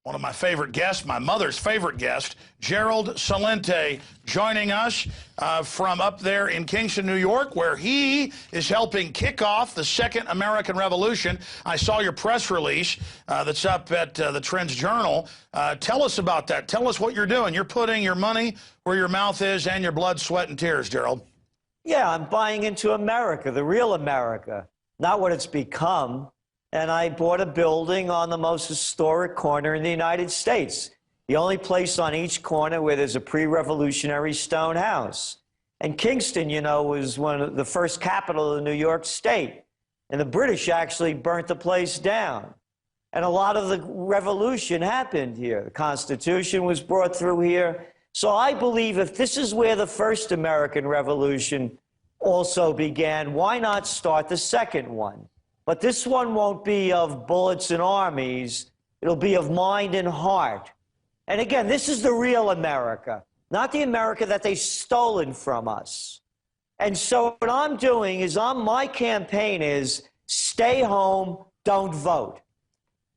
one of my favorite guests, my mother's favorite guest, Gerald Celente, joining us from up there in Kingston, New York, where he is helping kick off the Second American Revolution. I saw your press release that's up at the Trends Journal. Tell us about that. Tell us what you're doing. You're putting your money where your mouth is and your blood, sweat, and tears, Gerald. Yeah, I'm buying into America, the real America, not what it's become. And I bought a building on the most historic corner in the United States, the only place on each corner where there's a pre-revolutionary stone house. And Kingston, you know, was one of the first capital of New York State. And the British actually burnt the place down. And a lot of the revolution happened here. The Constitution was brought through here. So I believe if this is where the first American Revolution also began, why not start the second one? But this one won't be of bullets and armies. It'll be of mind and heart. And again, this is the real America, not the America that they've stolen from us. And so what I'm doing is my campaign is stay home, don't vote.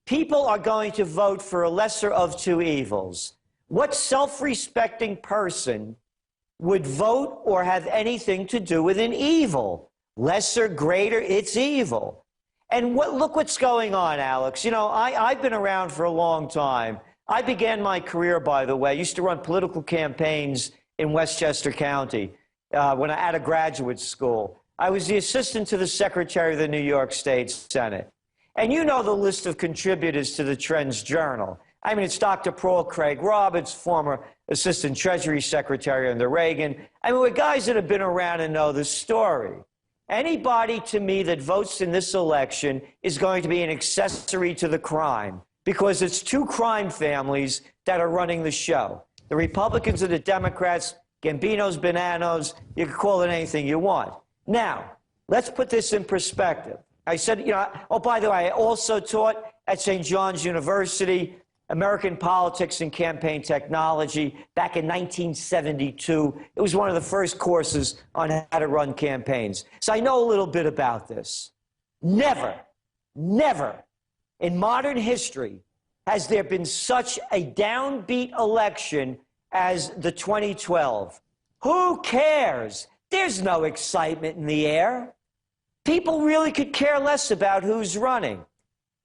People are going to vote for a lesser of two evils. What self-respecting person would vote or have anything to do with an evil? Lesser, greater, it's evil. And look what's going on, Alex. You know, I've been around for a long time. I began my career, by the way. I used to run political campaigns in Westchester County when I out of graduate school. I was the assistant to the Secretary of the New York State Senate. And you know the list of contributors to the Trends Journal. I mean, it's Dr. Paul Craig Roberts, former Assistant Treasury Secretary under Reagan. I mean, we're guys that have been around and know the story. Anybody, to me, that votes in this election is going to be an accessory to the crime because it's two crime families that are running the show. The Republicans and the Democrats, Gambinos, Bananos, you can call it anything you want. Now, let's put this in perspective. I said, you know, oh, by the way, I also taught at St. John's University American Politics and Campaign Technology back in 1972. It was one of the first courses on how to run campaigns. So I know a little bit about this. Never, never in modern history has there been such a downbeat election as the 2012. Who cares? There's no excitement in the air. People really could care less about who's running.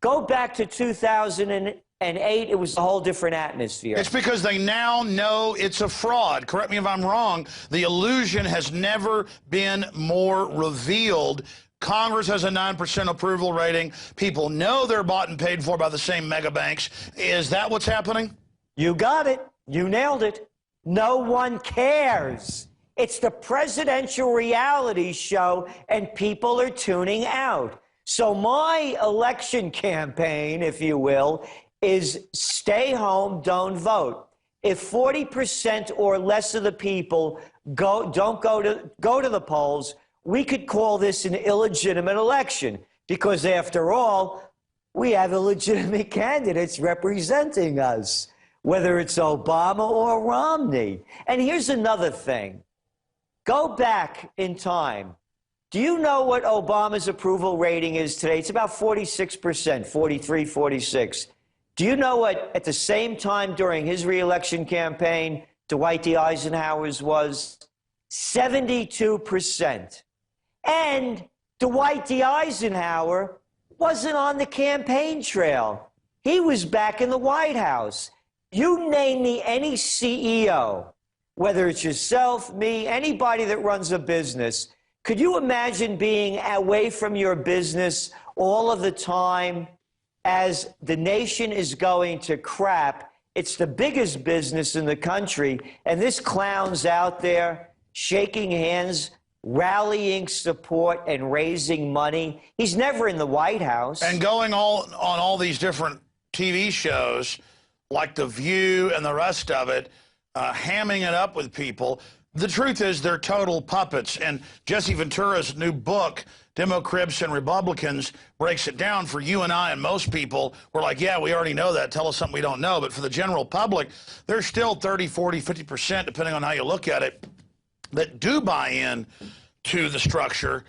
Go back to 2008, it was a whole different atmosphere. It's because they now know it's a fraud. Correct me if I'm wrong. The illusion has never been more revealed. Congress has a 9% approval rating. People know they're bought and paid for by the same mega banks. Is that what's happening? You got it. You nailed it. No one cares. It's the presidential reality show, and people are tuning out. So my election campaign, if you will, is stay home, don't vote. If 40% or less of the people don't go to the polls, we could call this an illegitimate election because, after all, we have illegitimate candidates representing us, whether it's Obama or Romney. And here's another thing. Go back in time. Do you know what Obama's approval rating is today? It's about 46%, 43, 46. Do you know what, at the same time during his re-election campaign, Dwight D. Eisenhower's was? 72%. And Dwight D. Eisenhower wasn't on the campaign trail. He was back in the White House. You name me any CEO, whether it's yourself, me, anybody that runs a business, could you imagine being away from your business all of the time as the nation is going to crap? It's the biggest business in the country, and this clown's out there shaking hands, rallying support, and raising money. He's never in the White House. And going on all these different TV shows, like The View and the rest of it, hamming it up with people. The truth is they're total puppets, and Jesse Ventura's new book, Democribs and Republicans, breaks it down for you and I and most people. We're like, yeah, we already know that. Tell us something we don't know. But for the general public, there's still 30, 40, 50%, depending on how you look at it, that do buy in to the structure.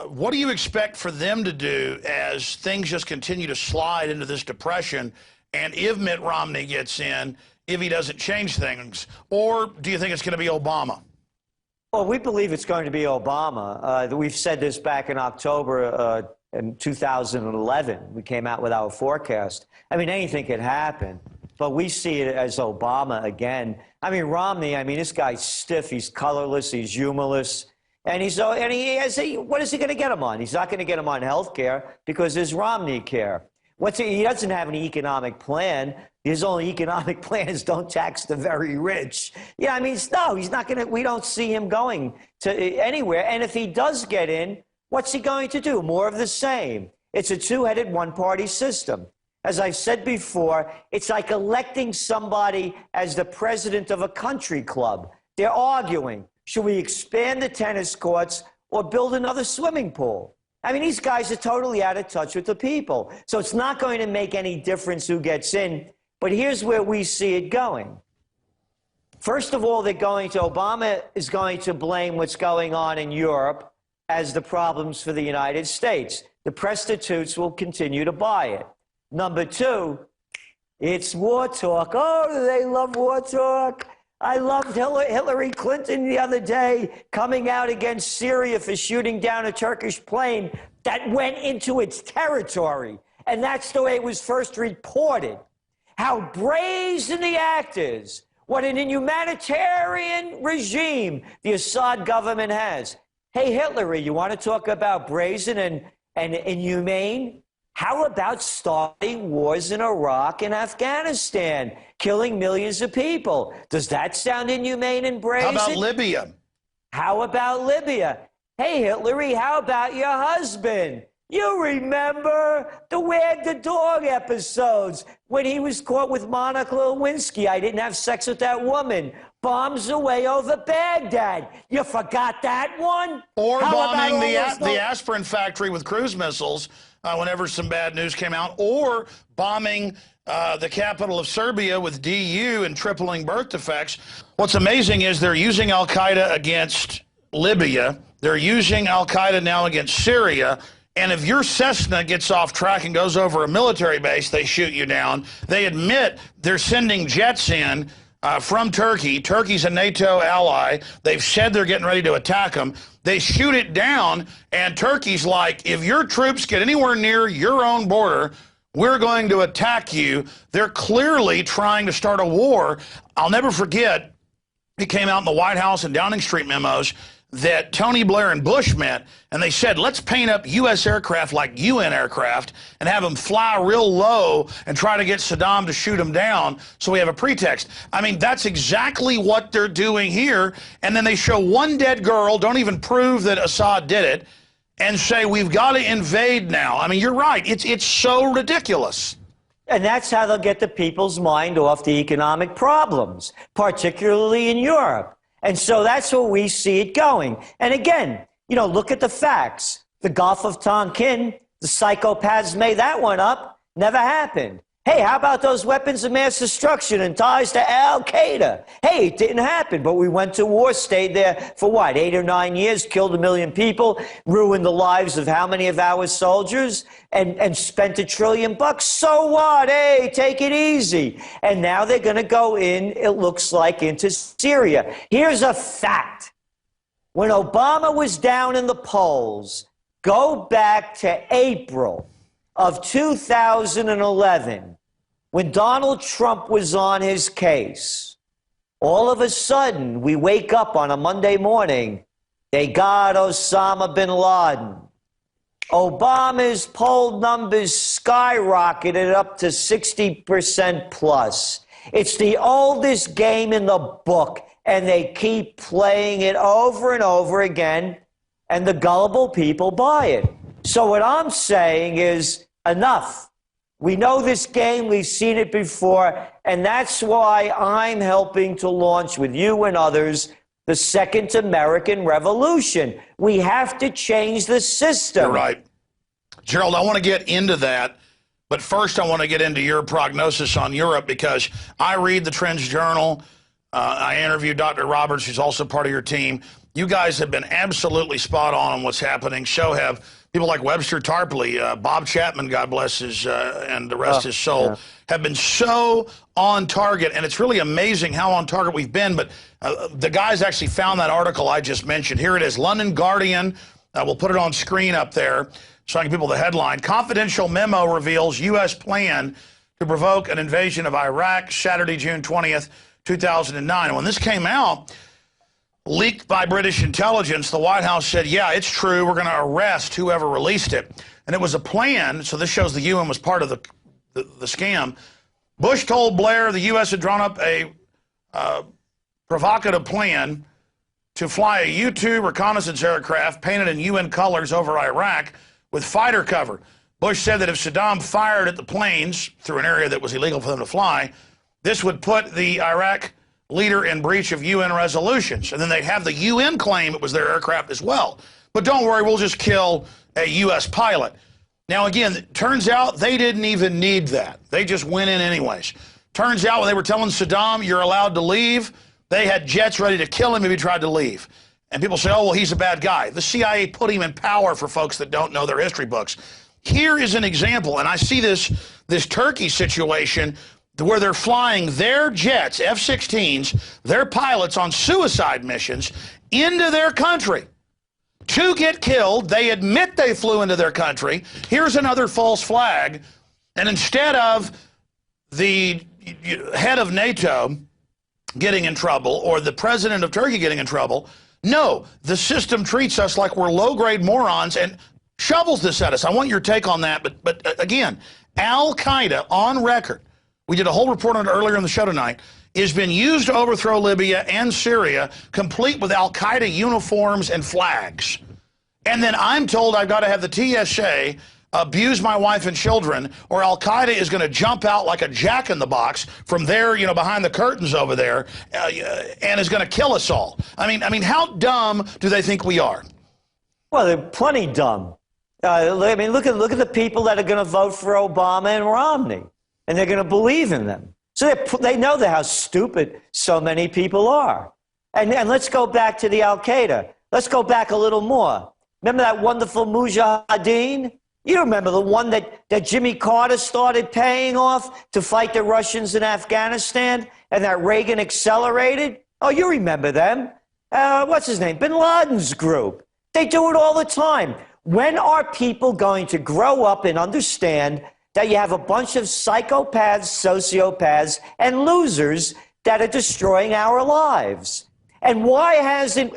What do you expect for them to do as things just continue to slide into this depression and if Mitt Romney gets in, if he doesn't change things? Or do you think it's going to be Obama? Well, we believe it's going to be Obama. We've said this back in October in 2011. We came out with our forecast. I mean, anything could happen, but we see it as Obama again. I mean, Romney, I mean, this guy's stiff. He's colorless. He's humorless. And what is he going to get him on? He's not going to get him on health care because there's Romney care. He doesn't have an economic plan. His only economic plan is don't tax the very rich. Yeah, I mean, no, he's not going to, we don't see him going to anywhere. And if he does get in, what's he going to do? More of the same. It's a two-headed, one-party system. As I've said before, it's like electing somebody as the president of a country club. They're arguing. Should we expand the tennis courts or build another swimming pool? I mean, these guys are totally out of touch with the people. So it's not going to make any difference who gets in. But here's where we see it going. First of all, Obama is going to blame what's going on in Europe as the problems for the United States. The prostitutes will continue to buy it. Number two, it's war talk. Oh, they love war talk. I loved Hillary Clinton the other day coming out against Syria for shooting down a Turkish plane that went into its territory. And that's the way it was first reported. How brazen the act is. What an inhumanitarian regime the Assad government has. Hey, Hillary, you want to talk about brazen and inhumane? How about starting wars in Iraq and Afghanistan, killing millions of people? Does that sound inhumane and brazen? How about Libya? How about Libya? Hey, Hillary, how about your husband? You remember the Wag the Dog episodes when he was caught with Monica Lewinsky. I didn't have sex with that woman. Bombs away over Baghdad. You forgot that one? Or bombing the aspirin factory with cruise missiles whenever some bad news came out. Or bombing the capital of Serbia with DU and tripling birth defects. What's amazing is they're using al-Qaeda against Libya. They're using al-Qaeda now against Syria. And if your Cessna gets off track and goes over a military base, they shoot you down. They admit they're sending jets in from Turkey. Turkey's a NATO ally. They've said they're getting ready to attack them. They shoot it down, and Turkey's like, if your troops get anywhere near your own border, we're going to attack you. They're clearly trying to start a war. I'll never forget, it came out in the White House and Downing Street memos that Tony Blair and Bush met, and they said, let's paint up U.S. aircraft like UN aircraft and have them fly real low and try to get Saddam to shoot them down so we have a pretext. I mean, that's exactly what they're doing here. And then they show one dead girl, don't even prove that Assad did it, and say, we've got to invade now. I mean, you're right. It's so ridiculous. And that's how they'll get the people's mind off the economic problems, particularly in Europe. And so that's where we see it going. And again, you know, look at the facts. The Gulf of Tonkin, the psychopaths made that one up. Never happened. Hey, how about those weapons of mass destruction and ties to Al-Qaeda? Hey, it didn't happen, but we went to war, stayed there for what, 8 or 9 years, killed 1 million people, ruined the lives of how many of our soldiers, and spent $1 trillion. So what? Hey, take it easy. And now they're going to go in, it looks like, into Syria. Here's a fact. When Obama was down in the polls, go back to April of 2011, when Donald Trump was on his case, all of a sudden, we wake up on a Monday morning, they got Osama bin Laden. Obama's poll numbers skyrocketed up to 60% plus. It's the oldest game in the book, and they keep playing it over and over again, and the gullible people buy it. So what I'm saying is, enough. We know this game, we've seen it before, and that's why I'm helping to launch with you and others the Second American Revolution. We have to change the system. You're right. Gerald, I want to get into that, but first I want to get into your prognosis on Europe, because I read the Trends Journal. I interviewed Dr. Roberts, who's also part of your team. You guys have been absolutely spot on what's happening. So have people like Webster Tarpley, Bob Chapman, God bless his and the rest his soul, have been so on target. And it's really amazing how on target we've been. But the guys actually found that article I just mentioned. Here it is, London Guardian. We'll put it on screen up there so I can give people the headline. Confidential memo reveals U.S. plan to provoke an invasion of Iraq, Saturday, June 20th, 2009. And when this came out, leaked by British intelligence, the White House said, yeah, it's true. We're going to arrest whoever released it. And it was a plan. So this shows the UN was part of the scam. Bush told Blair the U.S. had drawn up a provocative plan to fly a U-2 reconnaissance aircraft painted in UN colors over Iraq with fighter cover. Bush said that if Saddam fired at the planes through an area that was illegal for them to fly, this would put the Iraq leader in breach of UN resolutions. And then they'd have the UN claim it was their aircraft as well. But don't worry, we'll just kill a U.S. pilot. Now, again, it turns out they didn't even need that. They just went in anyways. Turns out when they were telling Saddam, you're allowed to leave, they had jets ready to kill him if he tried to leave. And people say, oh, well, he's a bad guy. The CIA put him in power for folks that don't know their history books. Here is an example, and I see this Turkey situation where they're flying their jets, F-16s, their pilots on suicide missions into their country to get killed. They admit they flew into their country. Here's another false flag. And instead of the head of NATO getting in trouble or the president of Turkey getting in trouble, no, the system treats us like we're low-grade morons and shovels this at us. I want your take on that. But again, Al-Qaeda on record, we did a whole report on it earlier in the show tonight, has been used to overthrow Libya and Syria, complete with Al-Qaeda uniforms and flags. And then I'm told I've got to have the TSA abuse my wife and children, or Al-Qaeda is going to jump out like a jack-in-the-box from there, you know, behind the curtains over there, and is going to kill us all. I mean, how dumb do they think we are? Well, they're plenty dumb. I mean, look at the people that are going to vote for Obama and Romney, and they're going to believe in them. So they know how stupid so many people are. And let's go back to the Al-Qaeda. Let's go back a little more. Remember that wonderful Mujahideen? You remember the one that Jimmy Carter started paying off to fight the Russians in Afghanistan and that Reagan accelerated? Oh, you remember them. What's his name? Bin Laden's group. They do it all the time. When are people going to grow up and understand that you have a bunch of psychopaths, sociopaths, and losers that are destroying our lives? And why hasn't,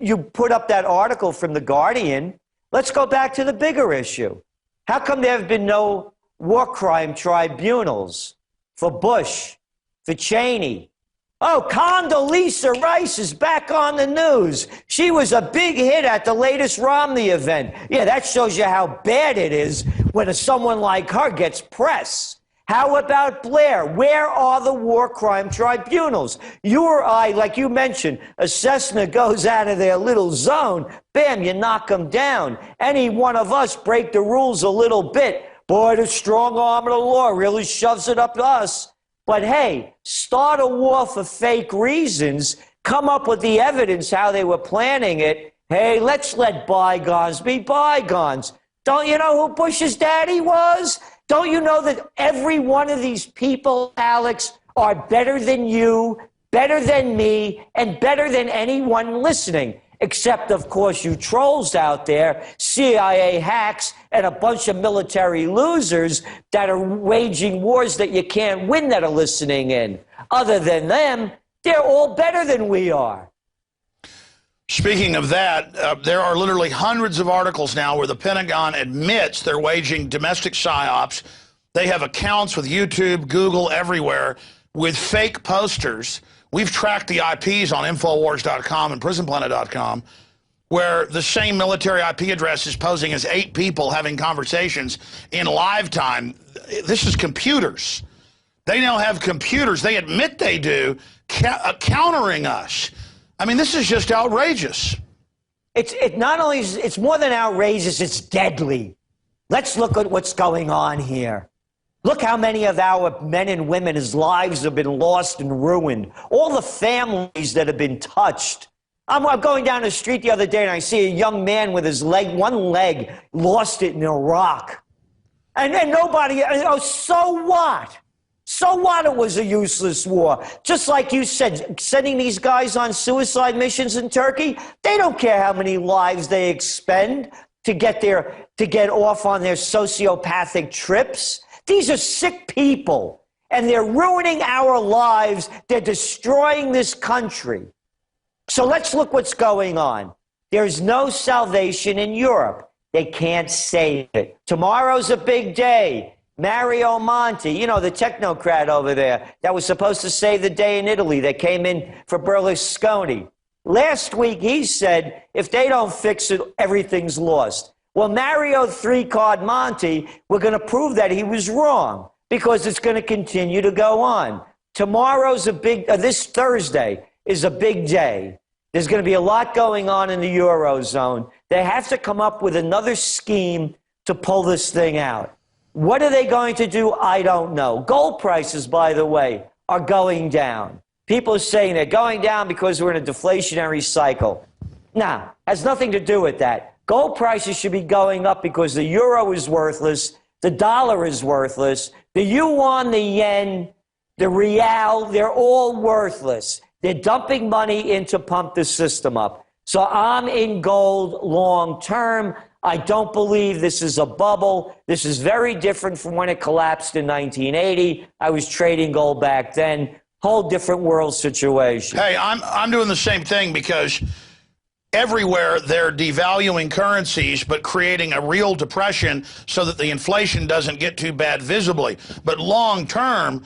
you put up that article from The Guardian? Let's go back to the bigger issue. How come there have been no war crime tribunals for Bush, for Cheney? Oh, Condoleezza Rice is back on the news. She was a big hit at the latest Romney event. Yeah, that shows you how bad it is when someone like her gets press. How about Blair? Where are the war crime tribunals? You or I, like you mentioned, a Cessna goes out of their little zone, bam, you knock them down. Any one of us break the rules a little bit. Boy, the strong arm of the law really shoves it up to us. But hey, start a war for fake reasons, come up with the evidence how they were planning it. Hey, let's let bygones be bygones. Don't you know who Bush's daddy was? Don't you know that every one of these people, Alex, are better than you, better than me, and better than anyone listening? Except, of course, you trolls out there, CIA hacks, and a bunch of military losers that are waging wars that you can't win that are listening in. Other than them, they're all better than we are. Speaking of that, there are literally hundreds of articles now where the Pentagon admits they're waging domestic psyops. They have accounts with YouTube, Google, everywhere, with fake posters. We've tracked the IPs on Infowars.com and PrisonPlanet.com, where the same military IP address is posing as 8 people having conversations in live time. This is computers. They now have computers. They admit they do, countering us. I mean, this is just outrageous. It's more than outrageous, it's deadly. Let's look at what's going on here. Look how many of our men and women's lives have been lost and ruined. All the families that have been touched. I'm going down the street the other day and I see a young man with his leg, one leg, lost it in Iraq. And then nobody, oh, so what? So what? It was a useless war. Just like you said, sending these guys on suicide missions in Turkey, they don't care how many lives they expend to get off on their sociopathic trips. These are sick people, and they're ruining our lives. They're destroying this country. So let's look what's going on. There's no salvation in Europe. They can't save it. Tomorrow's a big day. Mario Monti, you know, the technocrat over there that was supposed to save the day in Italy that came in for Berlusconi. Last week, he said, if they don't fix it, everything's lost. Well, Mario Three-Card Monti, we're going to prove that he was wrong because it's going to continue to go on. Tomorrow's a big, this Thursday is a big day. There's going to be a lot going on in the Eurozone. They have to come up with another scheme to pull this thing out. What are they going to do? I don't know. Gold prices, by the way, are going down. People are saying they're going down because we're in a deflationary cycle. Nah, has nothing to do with that. Gold prices should be going up because the euro is worthless, the dollar is worthless, the yuan, the yen, the real, they're all worthless. They're dumping money in to pump the system up. So I'm in gold long term. I don't believe this is a bubble. This is very different from when it collapsed in 1980. I was trading gold back then. Whole different world situation. Hey, I'm doing the same thing because everywhere they're devaluing currencies but creating a real depression so that the inflation doesn't get too bad visibly. But long term,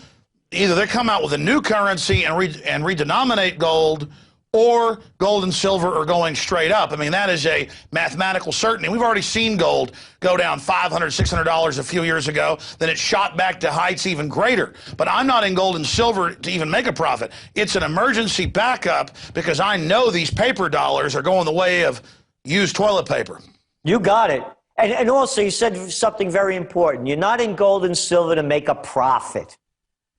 either they come out with a new currency and redenominate gold, or gold and silver are going straight up. I mean, that is a mathematical certainty. We've already seen gold go down $500, $600 a few years ago. Then it shot back to heights even greater. But I'm not in gold and silver to even make a profit. It's an emergency backup because I know these paper dollars are going the way of used toilet paper. You got it. And also, you said something very important. You're not in gold and silver to make a profit.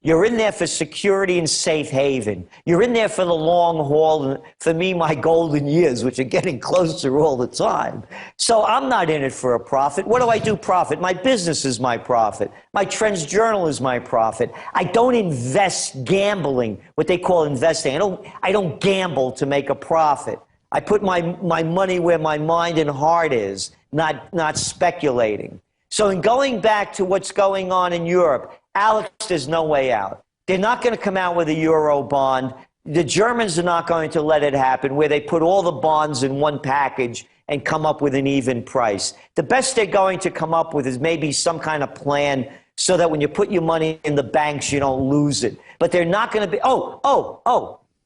You're in there for security and safe haven. You're in there for the long haul, and for me, my golden years, which are getting closer all the time. So I'm not in it for a profit. What do I do profit? My business is my profit. My Trends Journal is my profit. I don't invest gambling, what they call investing. I don't gamble to make a profit. I put my money where my mind and heart is, not speculating. So in going back to what's going on in Europe, Alex, there's no way out. They're not going to come out with a euro bond. The Germans are not going to let it happen where they put all the bonds in one package and come up with an even price. The best they're going to come up with is maybe some kind of plan so that when you put your money in the banks, you don't lose it. But they're not going to be,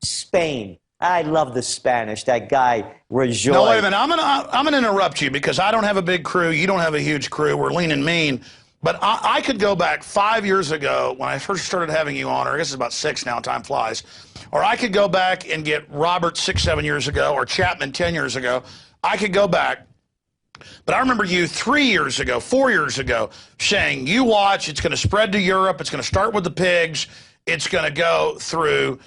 Spain. I love the Spanish, that guy, Rajoy. No, wait a minute. I'm gonna interrupt you because I don't have a big crew. You don't have a huge crew. We're lean and mean. But I could go back 5 years ago when I first started having you on, or I guess it's about 6 now, time flies. Or I could go back and get Robert 6, 7 years ago, or Chapman 10 years ago. I could go back. But I remember you 3 years ago, 4 years ago, saying, you watch, it's going to spread to Europe. It's going to start with the pigs. It's going to go through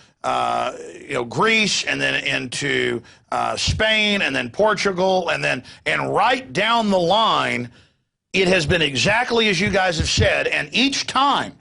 Greece, and then into Spain, and then Portugal, and right down the line, it has been exactly as you guys have said. And each time,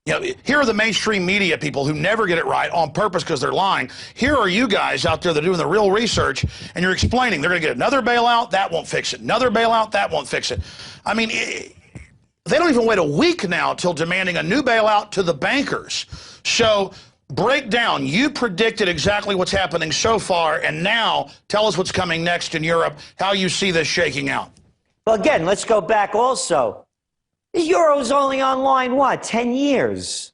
here are the mainstream media people who never get it right on purpose because they're lying. Here are you guys out there that are doing the real research, and you're explaining they're going to get another bailout, that won't fix it. Another bailout, that won't fix it. I mean, they don't even wait a week now till demanding a new bailout to the bankers. So break down. You predicted exactly what's happening so far, and now tell us what's coming next in Europe, how you see this shaking out. Well, again, let's go back also. The euro's only online, 10 years?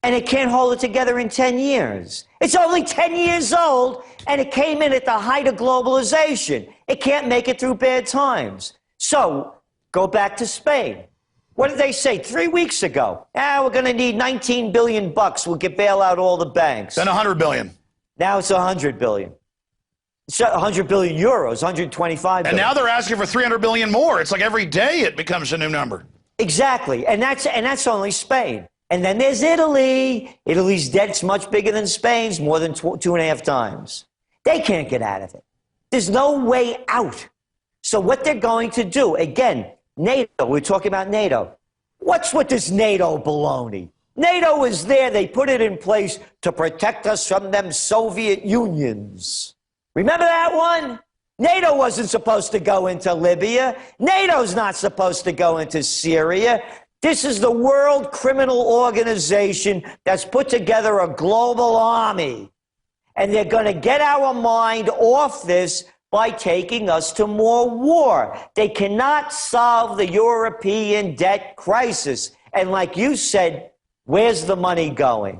And it can't hold it together in 10 years. It's only 10 years old, and it came in at the height of globalization. It can't make it through bad times. So, go back to Spain. What did they say 3 weeks ago? We're going to need $19 billion. We'll bail out all the banks. Then $100 billion. Now it's $100 billion. It's 100 billion euros, 125 billion. And now they're asking for 300 billion more. It's like every day it becomes a new number. Exactly. And that's only Spain. And then there's Italy. Italy's debt's much bigger than Spain's, more than 2.5 times. They can't get out of it. There's no way out. So what they're going to do, again, NATO, we're talking about NATO. What's with this NATO baloney? NATO is there. They put it in place to protect us from them Soviet unions. Remember that one? NATO wasn't supposed to go into Libya. NATO's not supposed to go into Syria. This is the World Criminal Organization that's put together a global army. And they're going to get our mind off this by taking us to more war. They cannot solve the European debt crisis. And like you said, where's the money going?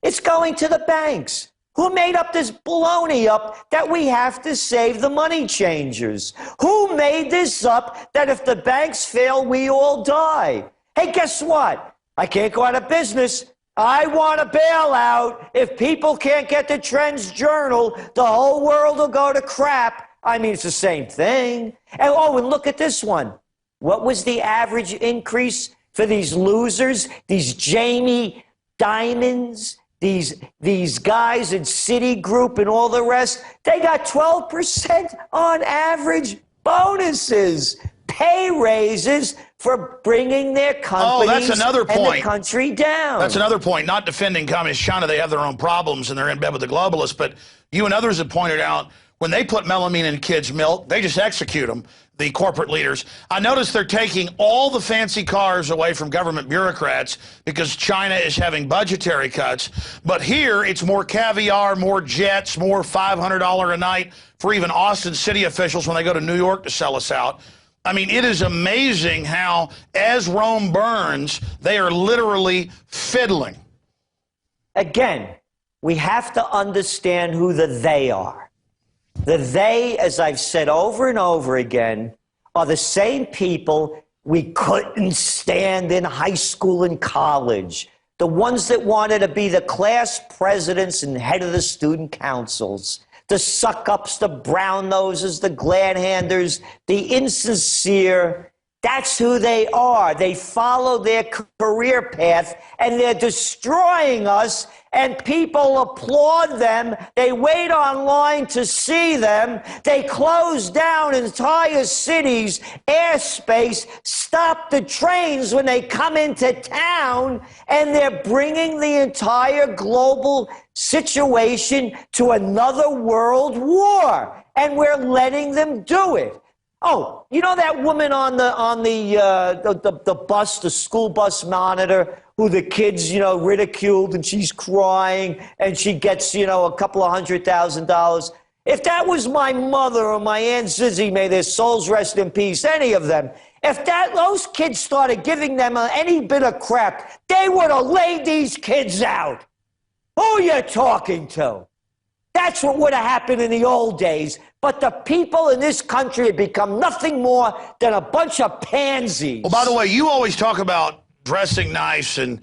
It's going to the banks. Who made up this baloney up that we have to save the money changers? Who made this up that if the banks fail, we all die? Hey, guess what? I can't go out of business. I want a bailout. If people can't get the Trends Journal, the whole world will go to crap. I mean, it's the same thing. And and look at this one. What was the average increase for these losers, these Jamie Dimons, these guys in Citigroup and all the rest? They got 12% on average bonuses, pay raises for bringing their companies that's another point. And the country down. That's another point. Not defending Communist China. They have their own problems and they're in bed with the globalists. But you and others have pointed out when they put melamine in kids' milk, they just execute them, the corporate leaders. I noticed they're taking all the fancy cars away from government bureaucrats because China is having budgetary cuts. But here, it's more caviar, more jets, more $500 a night for even Austin city officials when they go to New York to sell us out. I mean, it is amazing how, as Rome burns, they are literally fiddling. Again, we have to understand who the they are. The they, as I've said over and over again, are the same people we couldn't stand in high school and college. The ones that wanted to be the class presidents and head of the student councils. The suck-ups, the brown-nosers, the glad-handers, the insincere. That's who they are. They follow their career path, and they're destroying us, and people applaud them. They wait online to see them. They close down entire cities, airspace, stop the trains when they come into town, and they're bringing the entire global situation to another world war, and we're letting them do it. Oh, you know that woman on the bus, the school bus monitor, who the kids, ridiculed, and she's crying, and she gets, a couple of $100,000. If that was my mother or my Aunt Zizzy, may their souls rest in peace, any of them, if those kids started giving them any bit of crap, they would have laid these kids out. Who are you talking to? That's what would have happened in the old days. But the people in this country have become nothing more than a bunch of pansies. Well, by the way, you always talk about dressing nice, and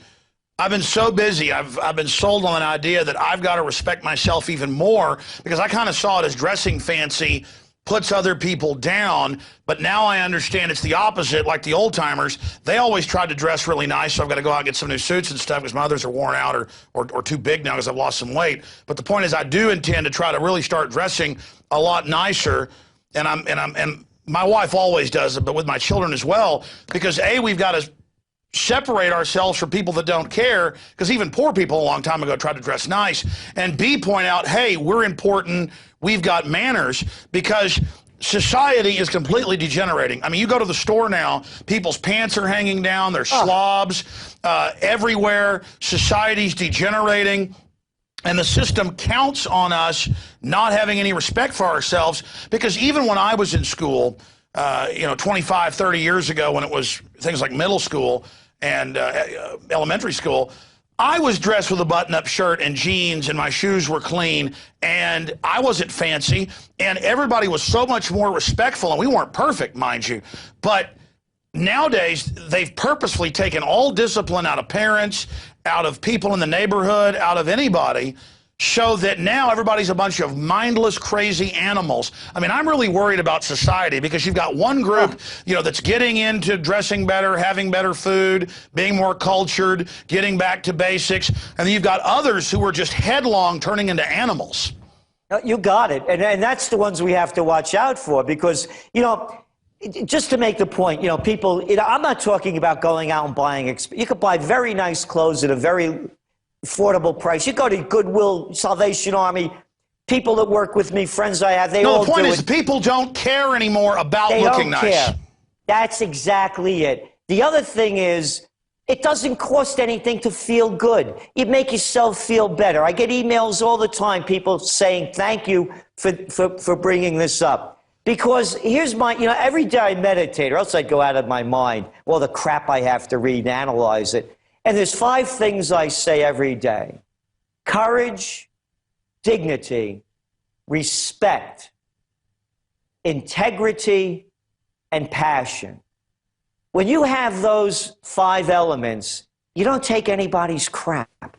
I've been so busy. I've been sold on an idea that I've got to respect myself even more because I kind of saw it as dressing fancy puts other people down, but now I understand it's the opposite. Like the old-timers, they always tried to dress really nice, so I've got to go out and get some new suits and stuff because my others are worn out or too big now because I've lost some weight. But the point is I do intend to try to really start dressing a lot nicer, and my wife always does it, but with my children as well, because A, we've got to separate ourselves from people that don't care, because even poor people a long time ago tried to dress nice, and B, point out, hey, we're important, we've got manners, because society is completely degenerating. I mean, you go to the store now, people's pants are hanging down, they're slobs everywhere, society's degenerating, and the system counts on us not having any respect for ourselves, because even when I was in school, 25, 30 years ago, when it was things like middle school and elementary school, I was dressed with a button-up shirt and jeans, and my shoes were clean, and I wasn't fancy, and everybody was so much more respectful, and we weren't perfect, mind you, but nowadays, they've purposefully taken all discipline out of parents, out of people in the neighborhood, out of anybody, so that now everybody's a bunch of mindless, crazy animals. I mean, I'm really worried about society because you've got one group, that's getting into dressing better, having better food, being more cultured, getting back to basics, and then you've got others who are just headlong turning into animals. You got it. And that's the ones we have to watch out for because, just to make the point, people, I'm not talking about going out and buying. You could buy very nice clothes at a very affordable price. You go to Goodwill, Salvation Army, people that work with me, friends I have, they all do it. No, the point is people don't care anymore about looking nice. They don't care. That's exactly it. The other thing is, it doesn't cost anything to feel good. You make yourself feel better. I get emails all the time, people saying thank you for bringing this up. Because here's my, every day I meditate, or else I'd go out of my mind, all the crap I have to read and analyze it. And there's 5 things I say every day. Courage, dignity, respect, integrity, and passion. When you have those 5 elements, you don't take anybody's crap.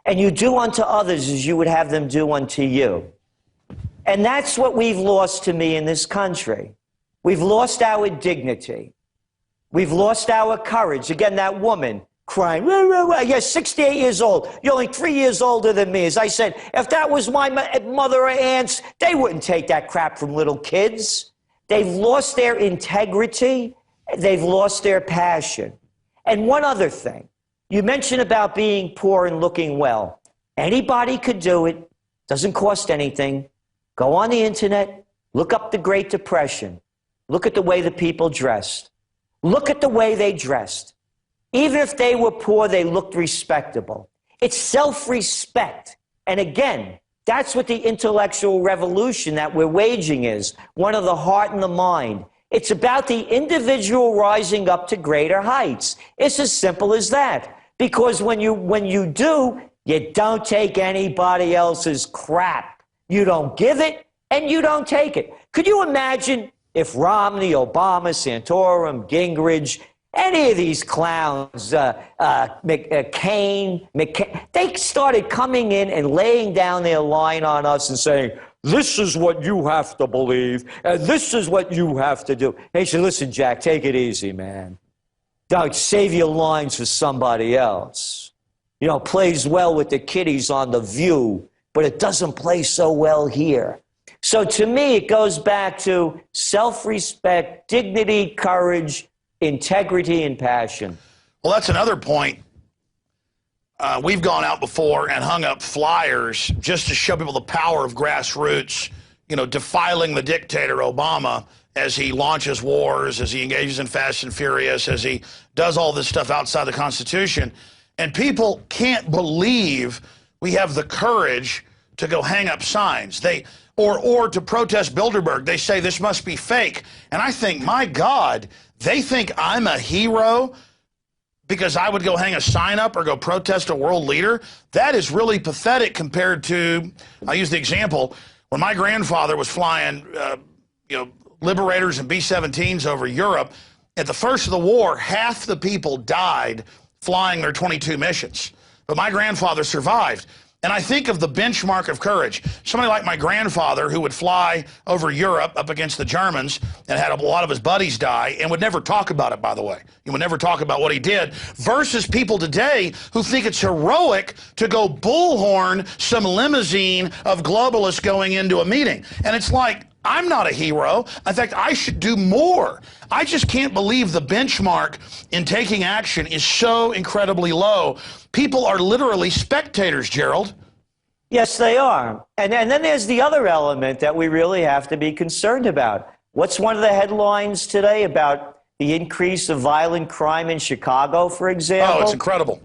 And you do unto others as you would have them do unto you. And that's what we've lost to me in this country. We've lost our dignity. We've lost our courage. Again, that woman crying, you're 68 years old. You're only 3 years older than me. As I said, if that was my mother or aunts, they wouldn't take that crap from little kids. They've lost their integrity. They've lost their passion. And one other thing, you mentioned about being poor and looking well. Anybody could do it. Doesn't cost anything. Go on the internet, look up the Great Depression. Look at the way the people dressed. Look at the way they dressed. Even if they were poor, they looked respectable. It's self-respect. And again, that's what the intellectual revolution that we're waging is. One of the heart and the mind. It's about the individual rising up to greater heights. It's as simple as that. Because when you do, you don't take anybody else's crap. You don't give it, and you don't take it. Could you imagine if Romney, Obama, Santorum, Gingrich, any of these clowns, McCain, they started coming in and laying down their line on us and saying, this is what you have to believe, and this is what you have to do. They said, listen, Jack, take it easy, man. Don't save your lines for somebody else. Plays well with the kiddies on The View, but it doesn't play so well here. So to me, it goes back to self-respect, dignity, courage, integrity, and passion. Well, that's another point. We've gone out before and hung up flyers just to show people the power of grassroots, defiling the dictator Obama as he launches wars, as he engages in Fast and Furious, as he does all this stuff outside the Constitution. And people can't believe we have the courage to go hang up signs. Or to protest Bilderberg. They say this must be fake. And I think, my God, they think I'm a hero because I would go hang a sign up or go protest a world leader. That is really pathetic compared to, I'll use the example, when my grandfather was flying, Liberators and B-17s over Europe, at the first of the war, half the people died flying their 22 missions. But my grandfather survived. And I think of the benchmark of courage. Somebody like my grandfather who would fly over Europe up against the Germans and had a lot of his buddies die and would never talk about it, by the way. He would never talk about what he did, versus people today who think it's heroic to go bullhorn some limousine of globalists going into a meeting. And it's like, I'm not a hero. In fact, I should do more. I just can't believe the benchmark in taking action is so incredibly low. People are literally spectators, Gerald. Yes, they are. And then there's the other element that we really have to be concerned about. What's one of the headlines today about the increase of violent crime in Chicago, for example? Oh, it's incredible.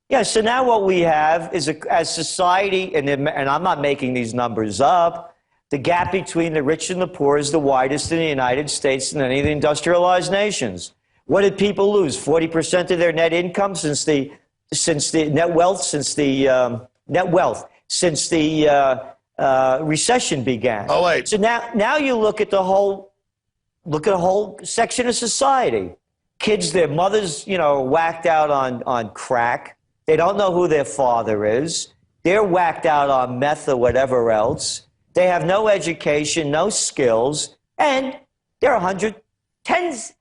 Yeah, so now what we have is, as society, and I'm not making these numbers up, the gap between the rich and the poor is the widest in the United States and any of the industrialized nations. What did people lose? 40% of their net income since the recession began. Oh, wait. So now you look at a whole section of society. Kids, their mothers, whacked out on crack. They don't know who their father is. They're whacked out on meth or whatever else. They have no education, no skills, and there are tens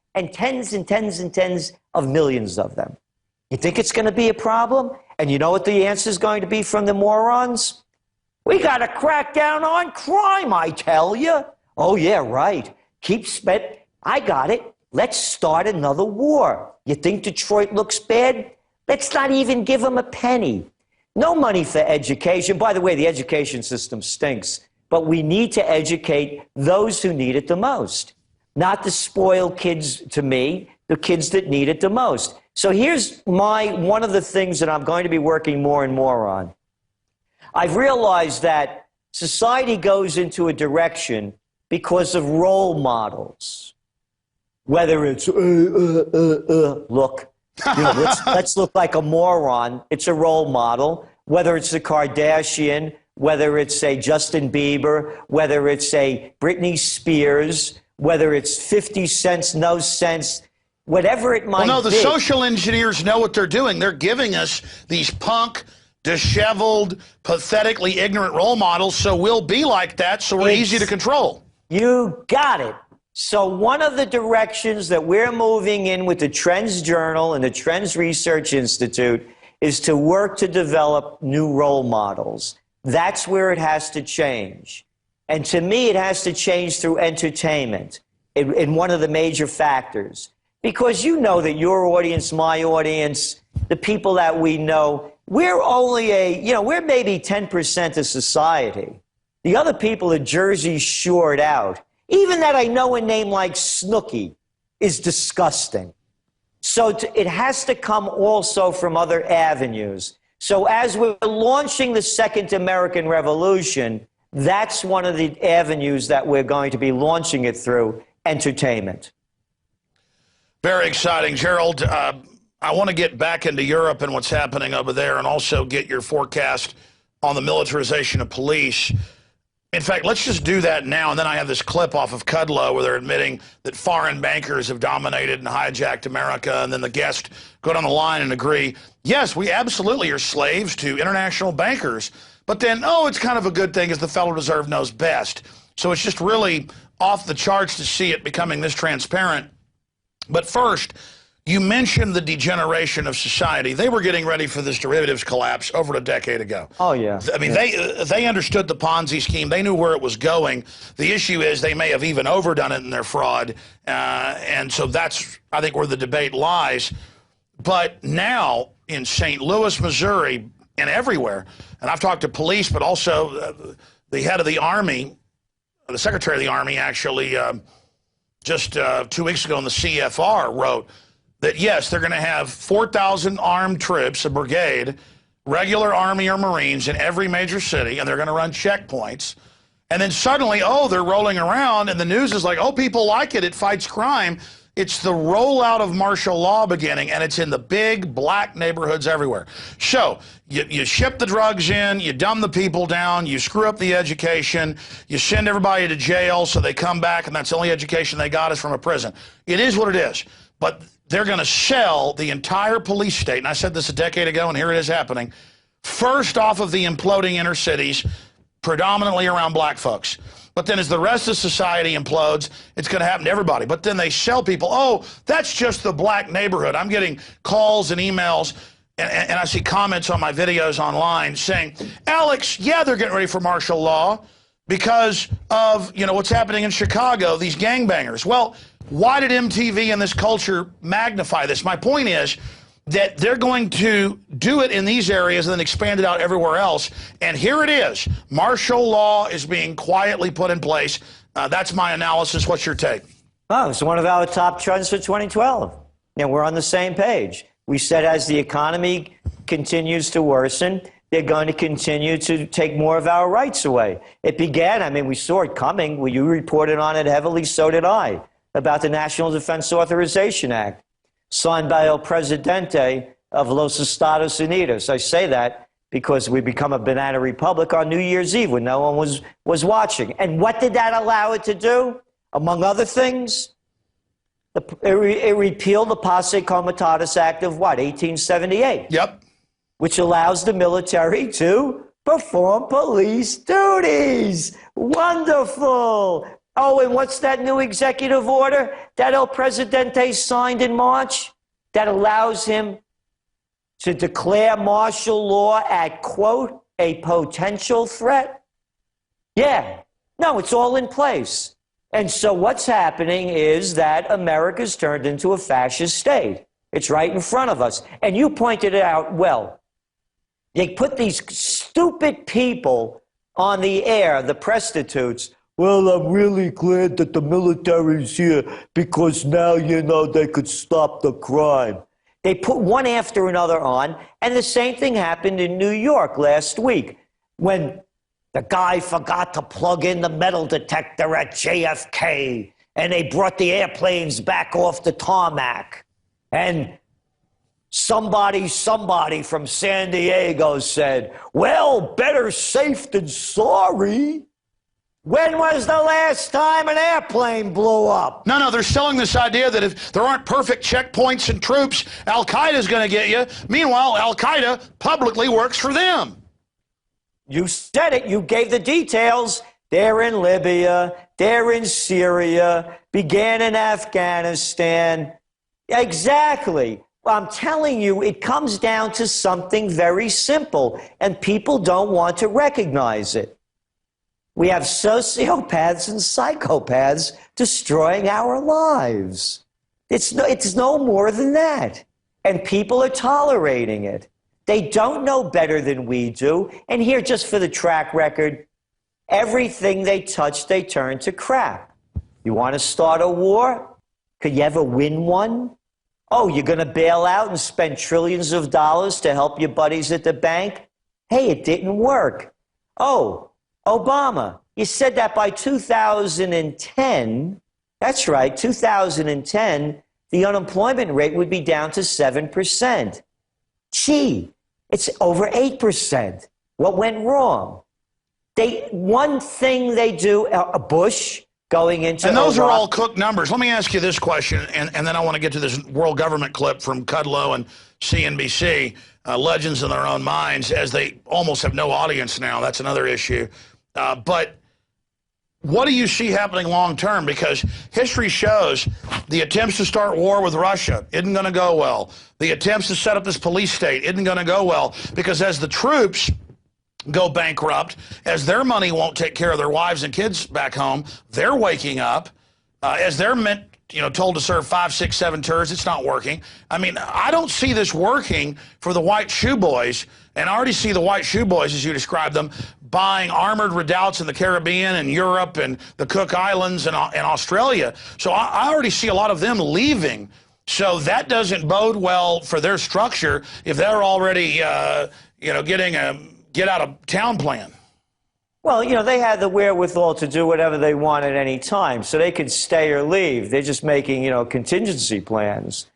of millions of them. You think it's going to be a problem? And you know what the answer is going to be from the morons? We got to crack down on crime, I tell you. Oh, yeah, right. I got it. Let's start another war. You think Detroit looks bad? Let's not even give them a penny. No money for education. By the way, the education system stinks. But we need to educate those who need it the most. Not the spoiled kids, to me, the kids that need it the most. So here's one of the things that I'm going to be working more and more on. I've realized that society goes into a direction because of role models. Whether it's, look, let's look like a moron. It's a role model. Whether it's a Kardashian, whether it's a Justin Bieber, whether it's a Britney Spears, whether it's 50 cents, no sense, whatever it might be. Well, no, the social engineers know what they're doing. They're giving us these punk, disheveled, pathetically ignorant role models, so we'll be like that, so we're easy to control. You got it. So one of the directions that we're moving in with the Trends Journal and the Trends Research Institute is to work to develop new role models. That's where it has to change. And to me, it has to change through entertainment in one of the major factors. Because you know that your audience, my audience, the people that we know, we're only we're maybe 10% of society. The other people are Jersey shored out. Even that I know a name like Snooki is disgusting. So it has to come also from other avenues. So as we're launching the Second American Revolution, that's one of the avenues that we're going to be launching it through, entertainment. Very exciting. Gerald, I want to get back into Europe and what's happening over there and also get your forecast on the militarization of police. In fact, let's just do that now, and then I have this clip off of Kudlow where they're admitting that foreign bankers have dominated and hijacked America, and then the guest go down the line and agree, yes, we absolutely are slaves to international bankers, but then, it's kind of a good thing as the Federal Reserve knows best. So it's just really off the charts to see it becoming this transparent. But first, you mentioned the degeneration of society. They were getting ready for this derivatives collapse over a decade ago. Oh, yeah. I mean, they understood the Ponzi scheme. They knew where it was going. The issue is they may have even overdone it in their fraud. And so that's, I think, where the debate lies. But now in St. Louis, Missouri, and everywhere, and I've talked to police, but also the head of the Army, the Secretary of the Army, actually, just 2 weeks ago in the CFR wrote that, yes, they're going to have 4,000 armed troops, a brigade, regular Army or Marines in every major city, and they're going to run checkpoints. And then suddenly, they're rolling around, and the news is like, people like it. It fights crime. It's the rollout of martial law beginning, and it's in the big black neighborhoods everywhere. So you ship the drugs in, you dumb the people down, you screw up the education, you send everybody to jail so they come back, and that's the only education they got is from a prison. It is what it is. But they're going to sell the entire police state, and I said this a decade ago, and here it is happening, first off of the imploding inner cities, predominantly around black folks. But then as the rest of society implodes, it's going to happen to everybody. But then they sell people, that's just the black neighborhood. I'm getting calls and emails, and I see comments on my videos online saying, Alex, yeah, they're getting ready for martial law because of, what's happening in Chicago, these gangbangers. Well, why did MTV and this culture magnify this? My point is that they're going to do it in these areas and then expand it out everywhere else. And here it is. Martial law is being quietly put in place. That's my analysis. What's your take? Oh, it's one of our top trends for 2012. We're on the same page. We said as the economy continues to worsen, they're going to continue to take more of our rights away. It began, we saw it coming. You reported on it heavily, so did I, about the National Defense Authorization Act, signed by El Presidente of Los Estados Unidos. I say that because we become a banana republic on New Year's Eve when no one was watching. And what did that allow it to do? Among other things, it repealed the Posse Comitatus Act of what, 1878? Yep. Which allows the military to perform police duties. Wonderful. Oh, and what's that new executive order that El Presidente signed in March that allows him to declare martial law at, quote, a potential threat? Yeah. No, it's all in place. And so what's happening is that America's turned into a fascist state. It's right in front of us. And you pointed it out well. They put these stupid people on the air, the prostitutes. Well, I'm really glad that the military's here because now, you know, they could stop the crime. They put one after another on, and the same thing happened in New York last week when the guy forgot to plug in the metal detector at JFK, and they brought the airplanes back off the tarmac. And somebody from San Diego said, well, better safe than sorry. When was the last time an airplane blew up? No, they're selling this idea that if there aren't perfect checkpoints and troops, Al-Qaeda's going to get you. Meanwhile, Al-Qaeda publicly works for them. You said it. You gave the details. They're in Libya. They're in Syria. Began in Afghanistan. Exactly. I'm telling you, it comes down to something very simple, and people don't want to recognize it. We have sociopaths and psychopaths destroying our lives. It's no more than that. And people are tolerating it. They don't know better than we do. And here, just for the track record, everything they touch, they turn to crap. You want to start a war? Could you ever win one? Oh, you're going to bail out and spend trillions of dollars to help your buddies at the bank? Hey, it didn't work. Oh, Obama, you said that by 2010, that's right, 2010, the unemployment rate would be down to 7%. Gee, it's over 8%. What went wrong? One thing they do, Bush going into And those Iraq, are all cooked numbers. Let me ask you this question, and then I want to get to this world government clip from Kudlow and CNBC, legends in their own minds, as they almost have no audience now. That's another issue. But what do you see happening long term? Because history shows the attempts to start war with Russia isn't going to go well. The attempts to set up this police state isn't going to go well, because as the troops go bankrupt, as their money won't take care of their wives and kids back home, they're waking up. As they're told to serve 5, 6, 7 tours, it's not working. I mean, I don't see this working for the white shoe boys, and I already see the white shoe boys, as you described them, buying armored redoubts in the Caribbean and Europe and the Cook Islands and Australia. So I already see a lot of them leaving. So that doesn't bode well for their structure if they're already, getting a get-out-of-town plan. Well, they had the wherewithal to do whatever they want at any time, so they could stay or leave. They're just making, contingency plans.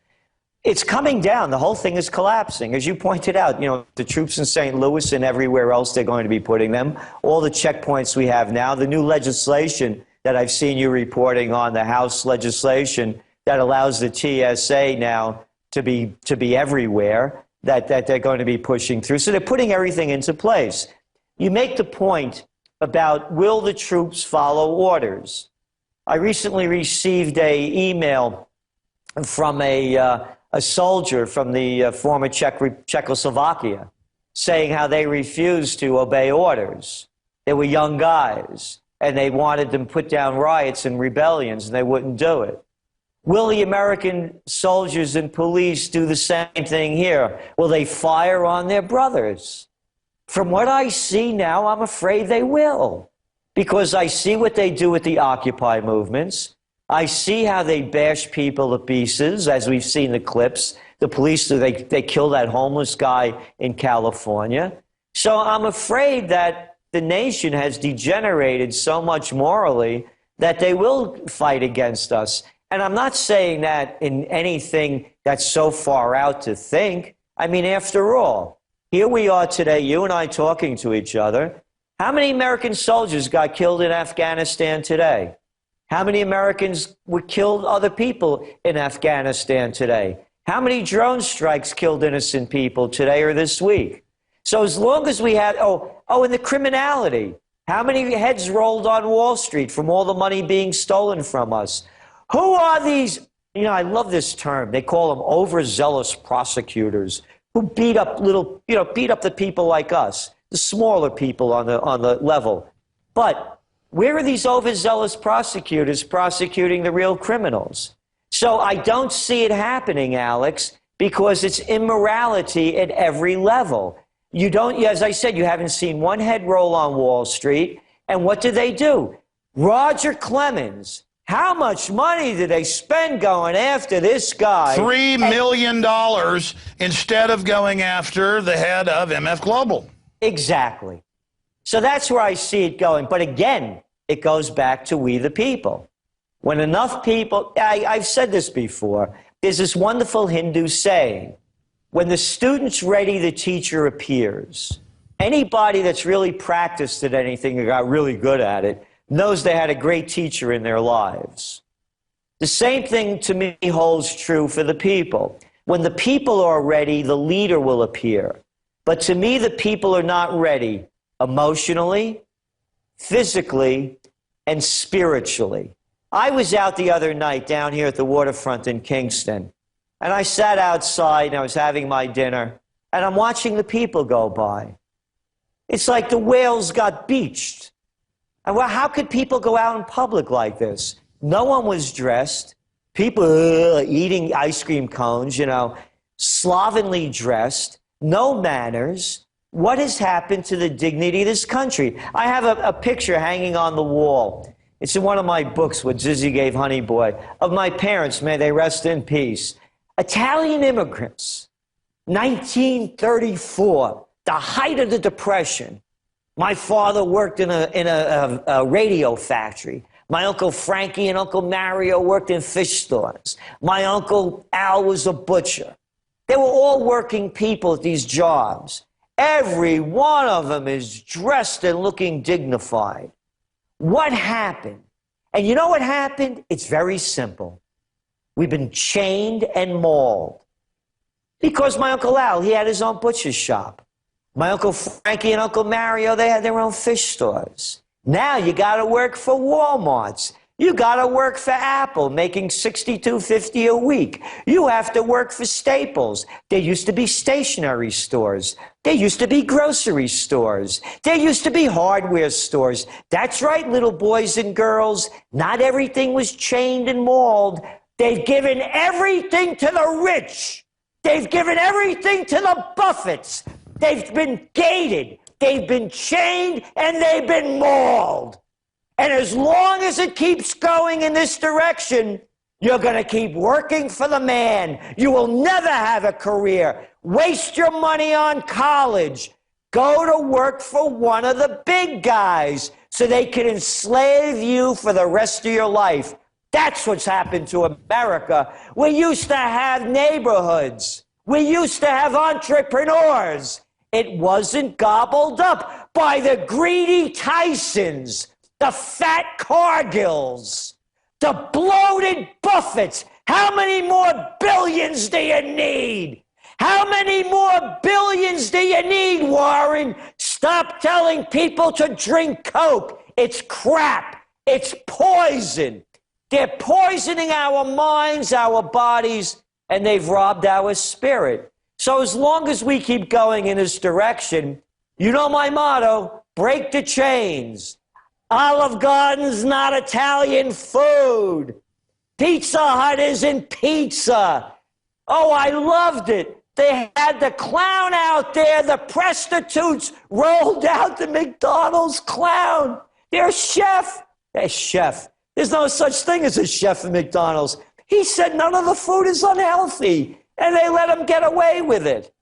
It's coming down. The whole thing is collapsing. As you pointed out, the troops in St. Louis and everywhere else they're going to be putting them, all the checkpoints we have now, the new legislation that I've seen you reporting on, the House legislation that allows the TSA now to be everywhere, that they're going to be pushing through. So they're putting everything into place. You make the point about, will the troops follow orders? I recently received an email from a soldier from the former Czechoslovakia saying how they refused to obey orders. They were young guys, and they wanted them put down riots and rebellions, and they wouldn't do it. Will the American soldiers and police do the same thing here? Will they fire on their brothers? From what I see now, I'm afraid they will, because I see what they do with the Occupy movements. I see how they bash people to pieces, as we've seen the clips. The police, they kill that homeless guy in California. So I'm afraid that the nation has degenerated so much morally that they will fight against us. And I'm not saying that in anything that's so far out to think. I mean, after all, here we are today, you and I talking to each other. How many American soldiers got killed in Afghanistan today? How many Americans were killed, other people in Afghanistan today? How many drone strikes killed innocent people today or this week? So as long as we had, and the criminality. How many heads rolled on Wall Street from all the money being stolen from us? Who are these? I love this term. They call them overzealous prosecutors who beat up the people like us. the smaller people on the level. But where are these overzealous prosecutors prosecuting the real criminals? So I don't see it happening, Alex, because it's immorality at every level. You don't, as I said, you haven't seen one head roll on Wall Street. And what do they do? Roger Clemens. How much money did they spend going after this guy? $3 million instead of going after the head of MF Global. Exactly. So that's where I see it going. But again, it goes back to we the people. When enough people, I've said this before, there's this wonderful Hindu saying, when the student's ready, the teacher appears. Anybody that's really practiced at anything or got really good at it knows they had a great teacher in their lives. The same thing to me holds true for the people. When the people are ready, the leader will appear. But to me, the people are not ready emotionally, physically, and spiritually. I was out the other night down here at the waterfront in Kingston, and I sat outside and I was having my dinner, and I'm watching the people go by. It's like the whales got beached. And well, how could people go out in public like this? No one was dressed. People eating ice cream cones, you know, slovenly dressed, no manners. What has happened to the dignity of this country? I have a picture hanging on the wall. It's in one of my books, what Zizzy gave Honey Boy, of my parents, may they rest in peace. Italian immigrants, 1934, the height of the Depression. My father worked in a radio factory. My Uncle Frankie and Uncle Mario worked in fish stores. My Uncle Al was a butcher. They were all working people at these jobs. Every one of them is dressed and looking dignified. What happened? And you know what happened? It's very simple. We've been chained and mauled. Because my Uncle Al, he had his own butcher's shop. My Uncle Frankie and Uncle Mario, they had their own fish stores. Now you got to work for Walmarts. You got to work for Apple, making $62.50 a week. You have to work for Staples. There used to be stationery stores. There used to be grocery stores. There used to be hardware stores. That's right, little boys and girls. Not everything was chained and mauled. They've given everything to the rich. They've given everything to the Buffetts. They've been gated. They've been chained and they've been mauled. And as long as it keeps going in this direction, you're going to keep working for the man. You will never have a career. Waste your money on college. Go to work for one of the big guys so they can enslave you for the rest of your life. That's what's happened to America. We used to have neighborhoods. We used to have entrepreneurs. It wasn't gobbled up by the greedy Tysons, the fat Cargills, the bloated Buffetts. How many more billions do you need? How many more billions do you need, Warren? Stop telling people to drink Coke. It's crap. It's poison. They're poisoning our minds, our bodies, and they've robbed our spirit. So as long as we keep going in this direction, you know my motto, break the chains. Olive Garden's not Italian food. Pizza Hut isn't pizza. Oh, I loved it. They had the clown out there. The prostitutes rolled out the McDonald's clown. They're chef. They're chef. There's no such thing as a chef at McDonald's. He said none of the food is unhealthy, and they let him get away with it.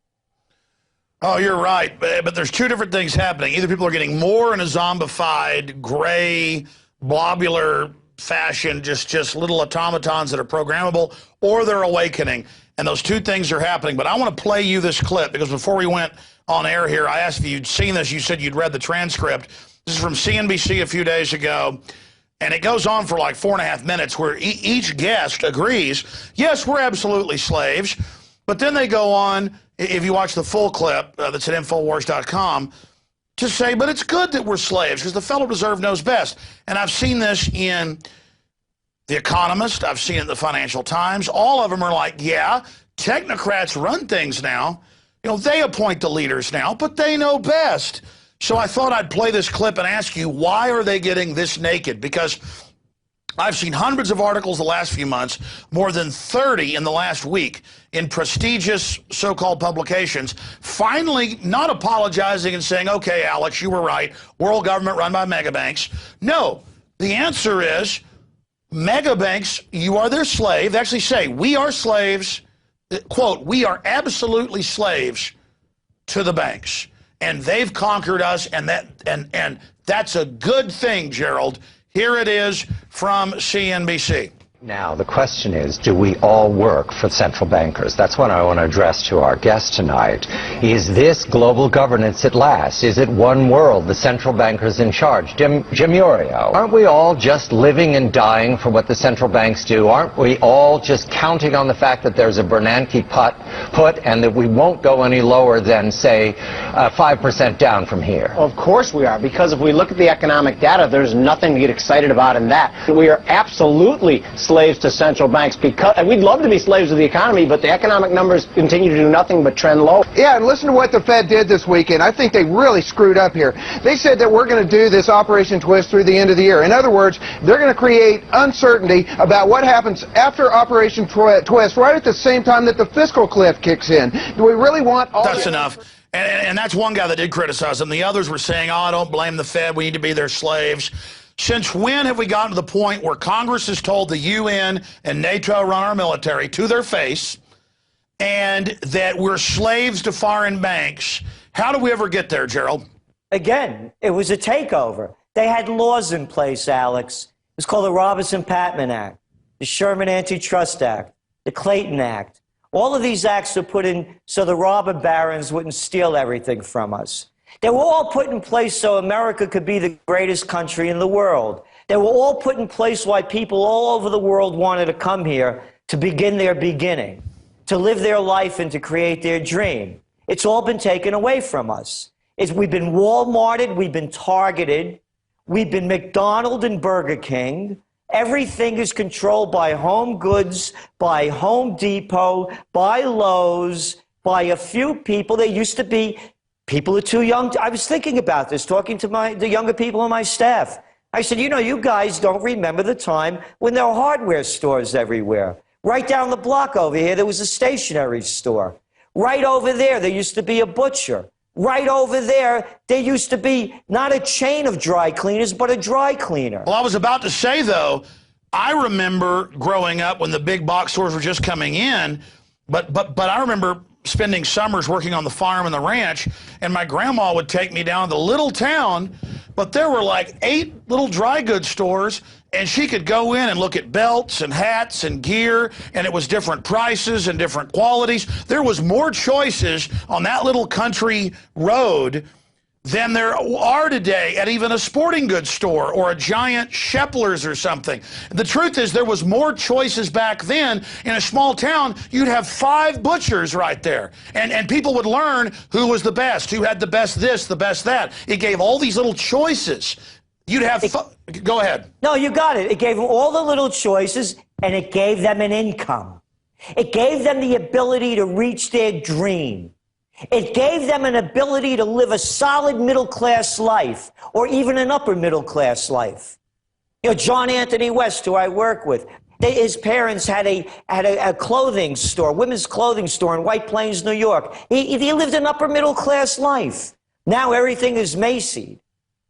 Oh, you're right, but there's two different things happening. Either people are getting more in a zombified, gray, blobular fashion, just little automatons that are programmable, or they're awakening, and those two things are happening. But I want to play you this clip, because before we went on air here, I asked if you'd seen this. You said you'd read the transcript. This is from CNBC a few days ago, and it goes on for like 4.5 minutes, where each guest agrees, yes, we're absolutely slaves, but then they go on, if you watch the full clip that's at Infowars.com, to say, but it's good that we're slaves because the Federal Reserve knows best. And I've seen this in The Economist. I've seen it in the Financial Times. All of them are like, yeah, technocrats run things now. You know, they appoint the leaders now, but they know best. So I thought I'd play this clip and ask you, why are they getting this naked? Because I've seen hundreds of articles the last few months, more than 30 in the last week, in prestigious so-called publications, finally not apologizing and saying, okay, Alex, you were right, world government run by megabanks. No, the answer is megabanks, you are their slave. They actually say, we are slaves, quote, we are absolutely slaves to the banks. And they've conquered us, and that's a good thing, Gerald. Here it is from CNBC. Now, the question is, do we all work for central bankers? That's what I want to address to our guest tonight. Is this global governance at last? Is it one world, the central bankers in charge? Jim Iorio, aren't we all just living and dying for what the central banks do? Aren't we all just counting on the fact that there's a Bernanke put and that we won't go any lower than, say, 5% down from here? Of course we are, because if we look at the economic data, there's nothing to get excited about in that. We are absolutely slaves to central banks, because and we'd love to be slaves of the economy, but the economic numbers continue to do nothing but trend low. Yeah, and listen to what the Fed did this weekend. I think they really screwed up here. They said that we're going to do this Operation Twist through the end of the year. In other words, they're going to create uncertainty about what happens after Operation Twist, right at the same time that the fiscal cliff kicks in. Do we really want all That's enough. And that's one guy that did criticize them. The others were saying, oh, don't blame the Fed. We need to be their slaves. Since when have we gotten to the point where Congress has told the UN and NATO run our military to their face, and that we're slaves to foreign banks? How do we ever get there, Gerald? Again, it was a takeover. They had laws in place, Alex. It was called the Robinson-Patman Act, the Sherman Antitrust Act, the Clayton Act. All of these acts were put in so the robber barons wouldn't steal everything from us. They were all put in place so America could be the greatest country in the world. They were all put in place why people all over the world wanted to come here to begin their beginning, to live their life and to create their dream. It's all been taken away from us. We've been Walmarted, we've been Targeted, we've been McDonald's and Burger King. Everything is controlled by Home Goods, by Home Depot, by Lowe's, by a few people. They used to be... People are too young. I was thinking about this, talking to the younger people on my staff. I said, you know, you guys don't remember the time when there were hardware stores everywhere. Right down the block over here, there was a stationery store. Right over there used to be a butcher. Right over there used to be not a chain of dry cleaners, but a dry cleaner. Well, I was about to say, though, I remember growing up when the big box stores were just coming in, but I remember spending summers working on the farm and the ranch, and my grandma would take me down to the little town, but there were like 8 little dry goods stores, and she could go in and look at belts and hats and gear, and it was different prices and different qualities. There was more choices on that little country road than there are today at even a sporting goods store or a giant Sheplers or something. The truth is, there was more choices back then. In a small town, you'd have 5 butchers right there, and people would learn who was the best, who had the best this, the best that. It gave all these little choices. You'd have... Go ahead. No, you got it. It gave them all the little choices, and it gave them an income. It gave them the ability to reach their dream. It gave them an ability to live a solid middle-class life, or even an upper-middle-class life. You know, John Anthony West, who I work with, his parents had a clothing store, women's clothing store in White Plains, New York. He lived an upper-middle-class life. Now everything is Macy's.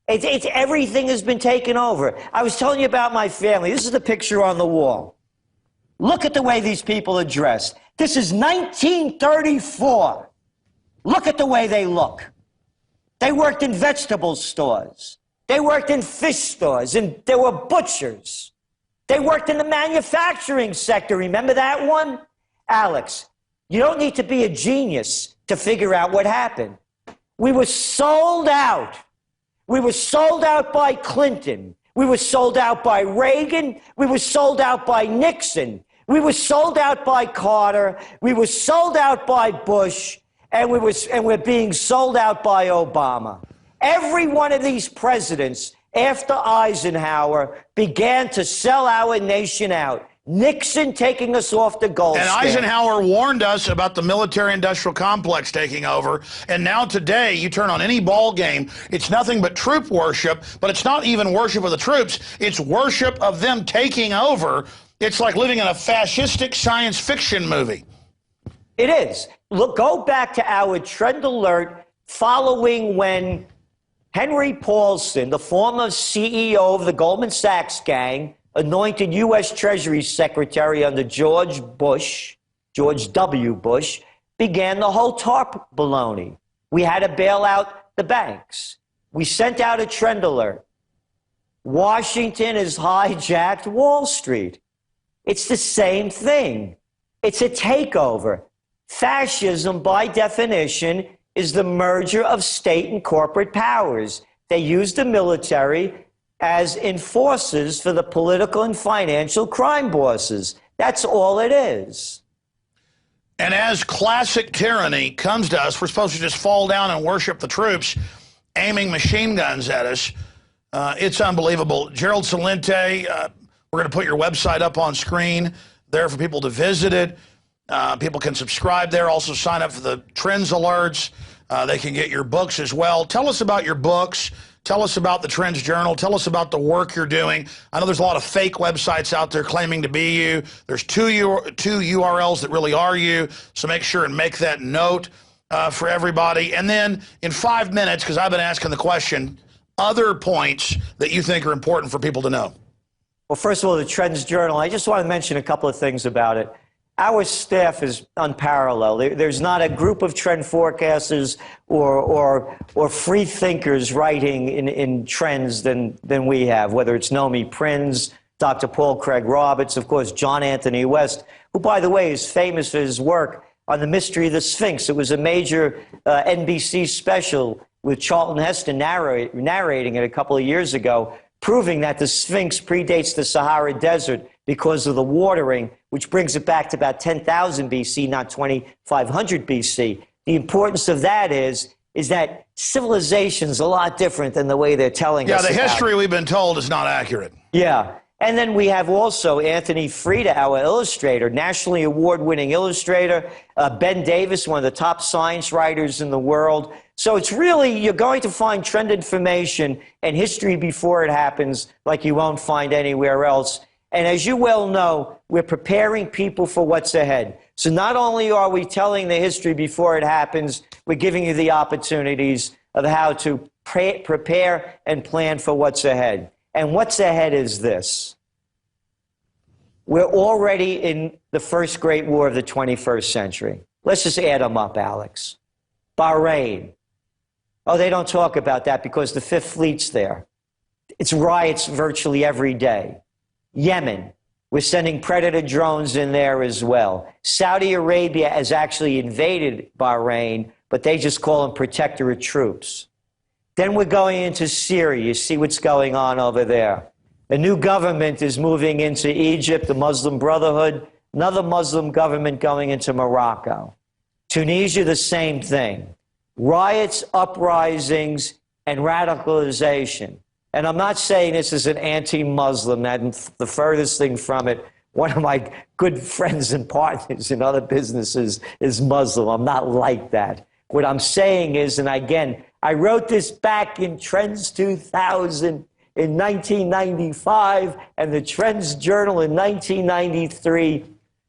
Everything has been taken over. I was telling you about my family. This is the picture on the wall. Look at the way these people are dressed. This is 1934. Look at the way they look. They worked in vegetable stores. They worked in fish stores, and they were butchers. They worked in the manufacturing sector. Remember that one? Alex, you don't need to be a genius to figure out what happened. We were sold out. We were sold out by Clinton. We were sold out by Reagan. We were sold out by Nixon. We were sold out by Carter. We were sold out by Bush. And we're being sold out by Obama. Every one of these presidents after Eisenhower began to sell our nation out. Nixon taking us off the gold And standard. Eisenhower warned us about the military-industrial complex taking over. And now today, you turn on any ball game, it's nothing but troop worship, but it's not even worship of the troops. It's worship of them taking over. It's like living in a fascistic science fiction movie. It is. Look, go back to our trend alert following when Henry Paulson, the former CEO of the Goldman Sachs gang, anointed U.S. Treasury Secretary under George W. Bush, began the whole TARP baloney. We had to bail out the banks. We sent out a trend alert. Washington has hijacked Wall Street. It's the same thing. It's a takeover. Fascism, by definition, is the merger of state and corporate powers. They use the military as enforcers for the political and financial crime bosses. That's all it is. And as classic tyranny comes to us, we're supposed to just fall down and worship the troops aiming machine guns at us. It's unbelievable. Gerald Celente, we're going to put your website up on screen there for people to visit it. People can subscribe there, also sign up for the Trends Alerts. They can get your books as well. Tell us about your books. Tell us about the Trends Journal. Tell us about the work you're doing. I know there's a lot of fake websites out there claiming to be you. There's two URLs that really are you, so make sure and make that note for everybody. And then in 5 minutes, because I've been asking the question, other points that you think are important for people to know. Well, first of all, the Trends Journal, I just want to mention a couple of things about it. Our staff is unparalleled. There's not a group of trend forecasters or free thinkers writing in trends than we have, whether it's Nomi Prinz, Dr. Paul Craig Roberts, of course, John Anthony West, who, by the way, is famous for his work on the mystery of the Sphinx. It was a major NBC special with Charlton Heston narrating it a couple of years ago, proving that the Sphinx predates the Sahara Desert because of the watering, which brings it back to about 10,000 BC, not 2,500 BC. The importance of that is that civilization's a lot different than the way they're telling us. Yeah, the history we've been told is not accurate. Yeah. And then we have also Anthony Freda, our illustrator, nationally award-winning illustrator, Ben Davis, one of the top science writers in the world. So it's really, you're going to find trend information and history before it happens like you won't find anywhere else. And as you well know, we're preparing people for what's ahead. So not only are we telling the history before it happens, we're giving you the opportunities of how to prepare and plan for what's ahead. And what's ahead is this. We're already in the first great war of the 21st century. Let's just add them up, Alex. Bahrain. Oh, they don't talk about that because the Fifth Fleet's there. It's riots virtually every day. Yemen. We're sending Predator drones in there as well. Saudi Arabia has actually invaded Bahrain, but they just call them protectorate troops. Then we're going into Syria. You see what's going on over there. A new government is moving into Egypt, the Muslim Brotherhood. Another Muslim government going into Morocco. Tunisia, the same thing. Riots, uprisings, and radicalization. And I'm not saying this is an anti-Muslim. That's the furthest thing from it. One of my good friends and partners in other businesses is Muslim. I'm not like that. What I'm saying is, and again, I wrote this back in Trends 2000 in 1995 and the Trends Journal in 1993,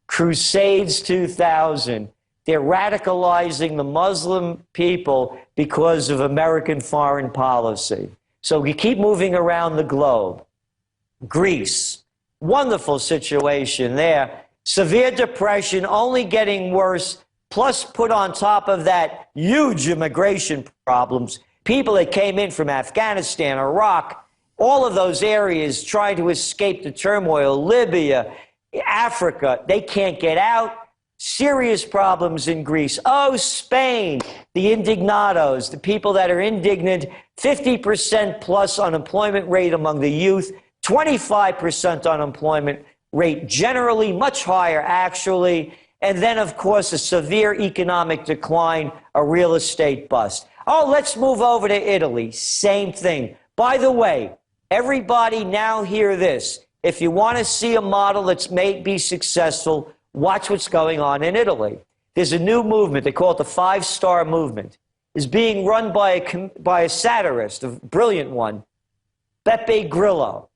Crusades 2000. They're radicalizing the Muslim people because of American foreign policy. So we keep moving around the globe. Greece, wonderful situation there. Severe depression, only getting worse, plus put on top of that huge immigration problems. People that came in from Afghanistan, Iraq, all of those areas trying to escape the turmoil, Libya, Africa, they can't get out. Serious problems in Greece. Oh, Spain, the indignados, the people that are indignant, 50% plus unemployment rate among the youth, 25% unemployment rate generally, much higher actually, and then, of course, a severe economic decline, a real estate bust. Oh, let's move over to Italy. Same thing. By the way, everybody now hear this. If you want to see a model that's made be successful, watch what's going on in Italy. There's a new movement, they call it the Five-Star Movement. It's being run by a satirist, a brilliant one, Beppe Grillo.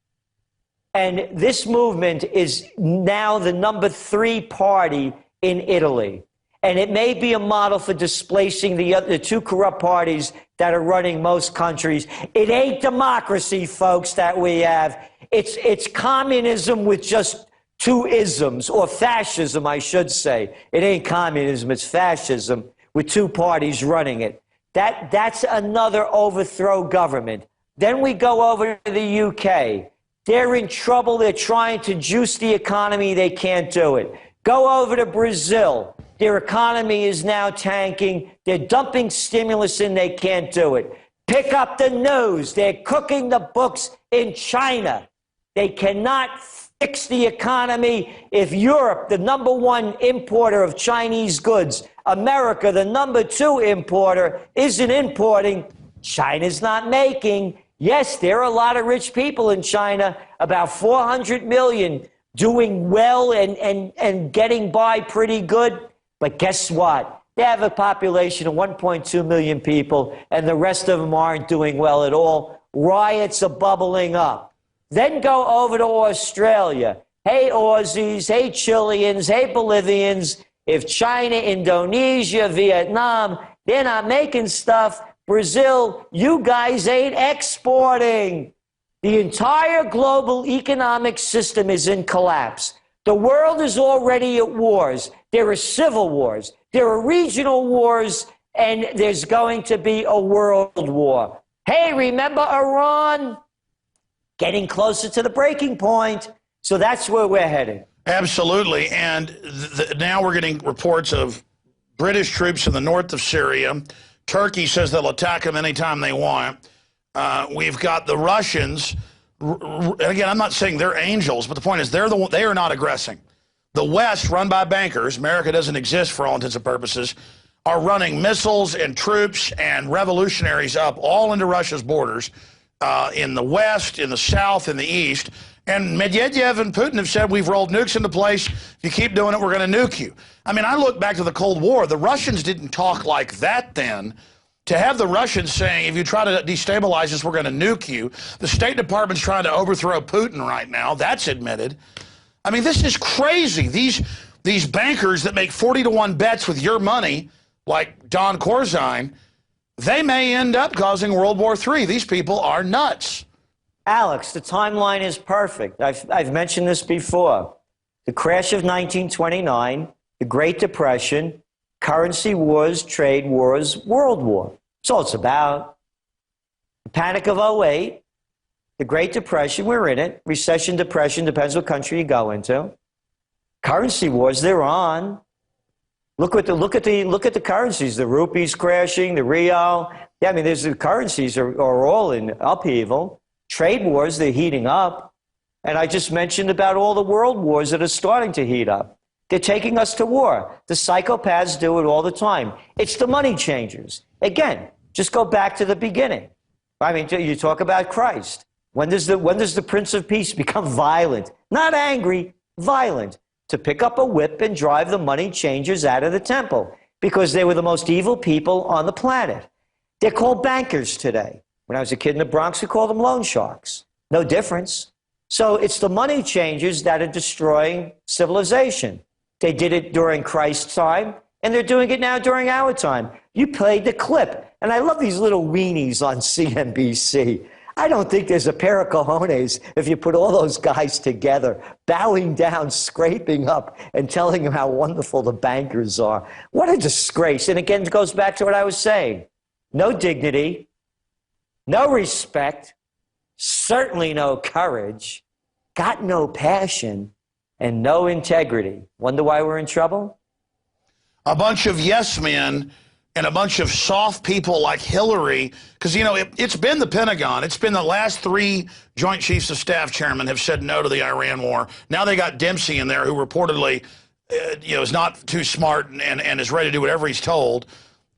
And this movement is now the #3 party in Italy. And it may be a model for displacing the two corrupt parties that are running most countries. It ain't democracy, folks, that we have. It's communism with just two isms, or fascism, I should say. It ain't communism, it's fascism with two parties running it. That's another overthrow government. Then we go over to the UK. They're in trouble. They're trying to juice the economy. They can't do it. Go over to Brazil. Their economy is now tanking. They're dumping stimulus in. They can't do it. Pick up the news. They're cooking the books in China. They cannot fix the economy if Europe, the #1 importer of Chinese goods, America, the #2 importer, isn't importing. China's not making. Yes, there are a lot of rich people in China, about 400 million, doing well and getting by pretty good. But guess what? They have a population of 1.2 million people, and the rest of them aren't doing well at all. Riots are bubbling up. Then go over to Australia. Hey, Aussies, hey, Chileans, hey, Bolivians. If China, Indonesia, Vietnam, they're not making stuff, Brazil, you guys ain't exporting. The entire global economic system is in collapse. The world is already at wars. There are civil wars. There are regional wars, and there's going to be a world war. Hey, remember Iran? Getting closer to the breaking point. So that's where we're heading. Absolutely. And now we're getting reports of British troops in the north of Syria. Turkey says they'll attack them anytime they want. We've got the Russians. Again, I'm not saying they're angels, but the point is they are not aggressing. The West, run by bankers, America doesn't exist for all intents and purposes, are running missiles and troops and revolutionaries up all into Russia's borders in the West, in the South, in the East. And Medvedev and Putin have said, we've rolled nukes into place. If you keep doing it, we're going to nuke you. I mean, I look back to the Cold War. The Russians didn't talk like that then. To have the Russians saying, if you try to destabilize us, we're going to nuke you. The State Department's trying to overthrow Putin right now. That's admitted. I mean, this is crazy. These bankers that make 40-to-1 bets with your money, like Don Corzine, they may end up causing World War III. These people are nuts. Alex, the timeline is perfect. I've mentioned this before. The crash of 1929, the Great Depression, currency wars, trade wars, world war. That's all it's about. The Panic of '08, the Great Depression, we're in it. Recession, depression, depends what country you go into. Currency wars, they're on. Look at the currencies. The rupee's crashing, the real. Yeah, I mean, the currencies are all in upheaval. Trade wars, they're heating up. And I just mentioned about all the world wars that are starting to heat up. They're taking us to war. The psychopaths do it all the time. It's the money changers. Again, just go back to the beginning. I mean, you talk about Christ. When does the Prince of Peace become violent? Not angry, violent. To pick up a whip and drive the money changers out of the temple because they were the most evil people on the planet. They're called bankers today. When I was a kid in the Bronx, we called them loan sharks. No difference. So it's the money changers that are destroying civilization. They did it during Christ's time, and they're doing it now during our time. You played the clip, and I love these little weenies on CNBC. I don't think there's a pair of cojones if you put all those guys together, bowing down, scraping up, and telling them how wonderful the bankers are. What a disgrace. And again, it goes back to what I was saying. No dignity, no respect, certainly no courage, got no passion, and no integrity. Wonder why we're in trouble? A bunch of yes men and a bunch of soft people like Hillary, because, you know, it's been the Pentagon. It's been the last 3 Joint Chiefs of Staff chairmen have said no to the Iran war. Now they got Dempsey in there, who reportedly, is not too smart and is ready to do whatever he's told.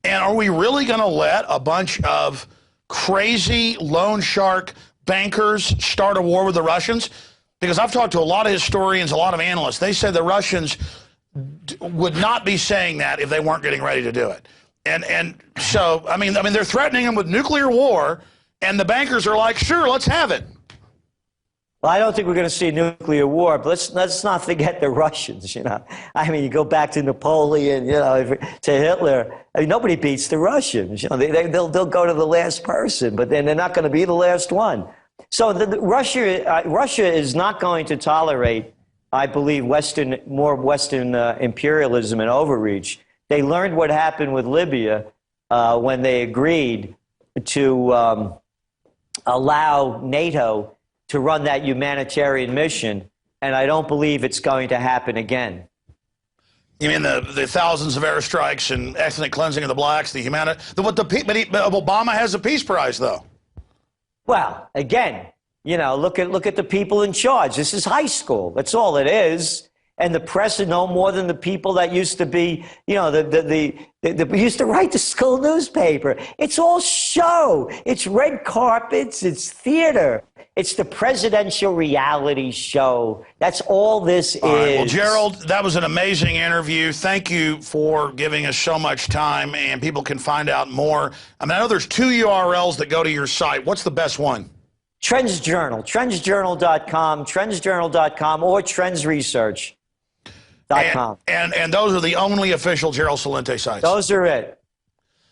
And are we really going to let a bunch of crazy loan shark bankers start a war with the Russians? Because I've talked to a lot of historians, a lot of analysts. They said the Russians would not be saying that if they weren't getting ready to do it. And so, I mean, they're threatening them with nuclear war, and the bankers are like, sure, let's have it. Well, I don't think we're going to see nuclear war, but let's not forget the Russians, you know. I mean, you go back to Napoleon, you know, to Hitler. I mean, nobody beats the Russians. You know, they'll go to the last person, but then they're not going to be the last one. So Russia is not going to tolerate, I believe, more Western imperialism and overreach. They learned what happened with Libya when they agreed to allow NATO to run that humanitarian mission, and I don't believe it's going to happen again. You mean the thousands of airstrikes and ethnic cleansing of the blacks, but Obama has a Peace Prize, though. Well, again, you know, look at the people in charge. This is high school. That's all it is. And the press are no more than the people that used to be, you know, used to write the school newspaper. It's all show. It's red carpets. It's theater. It's the presidential reality show. That's all this is. Right. Well, Gerald, that was an amazing interview. Thank you for giving us so much time, and people can find out more. I mean, I know there's 2 URLs that go to your site. What's the best one? Trends Journal, trendsjournal.com, trendsjournal.com, or trendsresearch.com. And those are the only official Gerald Celente sites? Those are it.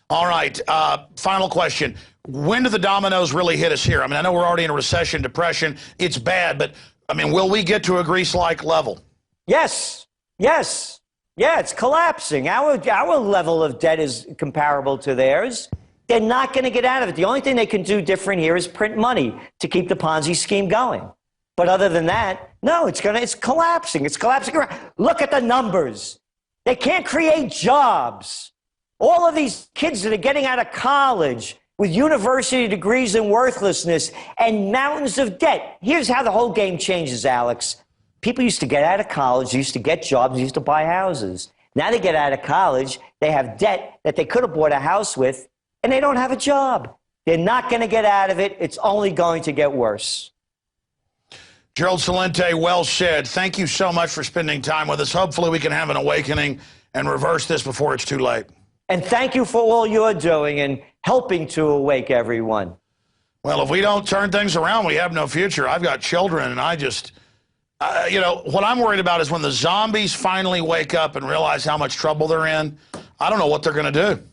All right. Final question. When do the dominoes really hit us here? I mean, I know we're already in a recession, depression. It's bad, but, I mean, will we get to a Greece-like level? Yes. Yes. Yeah, it's collapsing. Our level of debt is comparable to theirs. They're not going to get out of it. The only thing they can do different here is print money to keep the Ponzi scheme going. But other than that, no, it's collapsing. It's collapsing. Look at the numbers. They can't create jobs. All of these kids that are getting out of college with university degrees and worthlessness and mountains of debt. Here's how the whole game changes, Alex. People used to get out of college, used to get jobs, used to buy houses. Now they get out of college, they have debt that they could have bought a house with, and they don't have a job. They're not going to get out of it. It's only going to get worse. Gerald Celente, well said. Thank you so much for spending time with us. Hopefully we can have an awakening and reverse this before it's too late. And thank you for all you're doing and helping to awake everyone. Well, if we don't turn things around, we have no future. I've got children, and I just, you know, what I'm worried about is when the zombies finally wake up and realize how much trouble they're in, I don't know what they're going to do.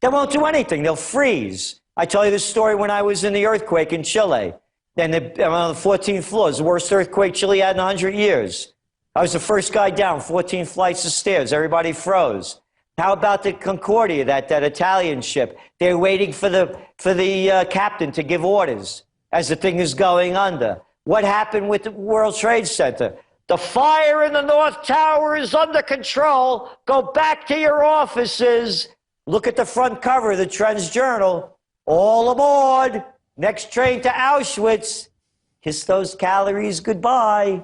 They won't do anything. They'll freeze. I tell you this story when I was in the earthquake in Chile. And I'm on the 14th floor. It's the worst earthquake Chile had in 100 years. I was the first guy down, 14 flights of stairs. Everybody froze. How about the Concordia, that Italian ship? They're waiting for the captain to give orders as the thing is going under. What happened with the World Trade Center? The fire in the North Tower is under control. Go back to your offices. Look at the front cover of the Trends Journal. All aboard. Next train to Auschwitz. Kiss those calories goodbye.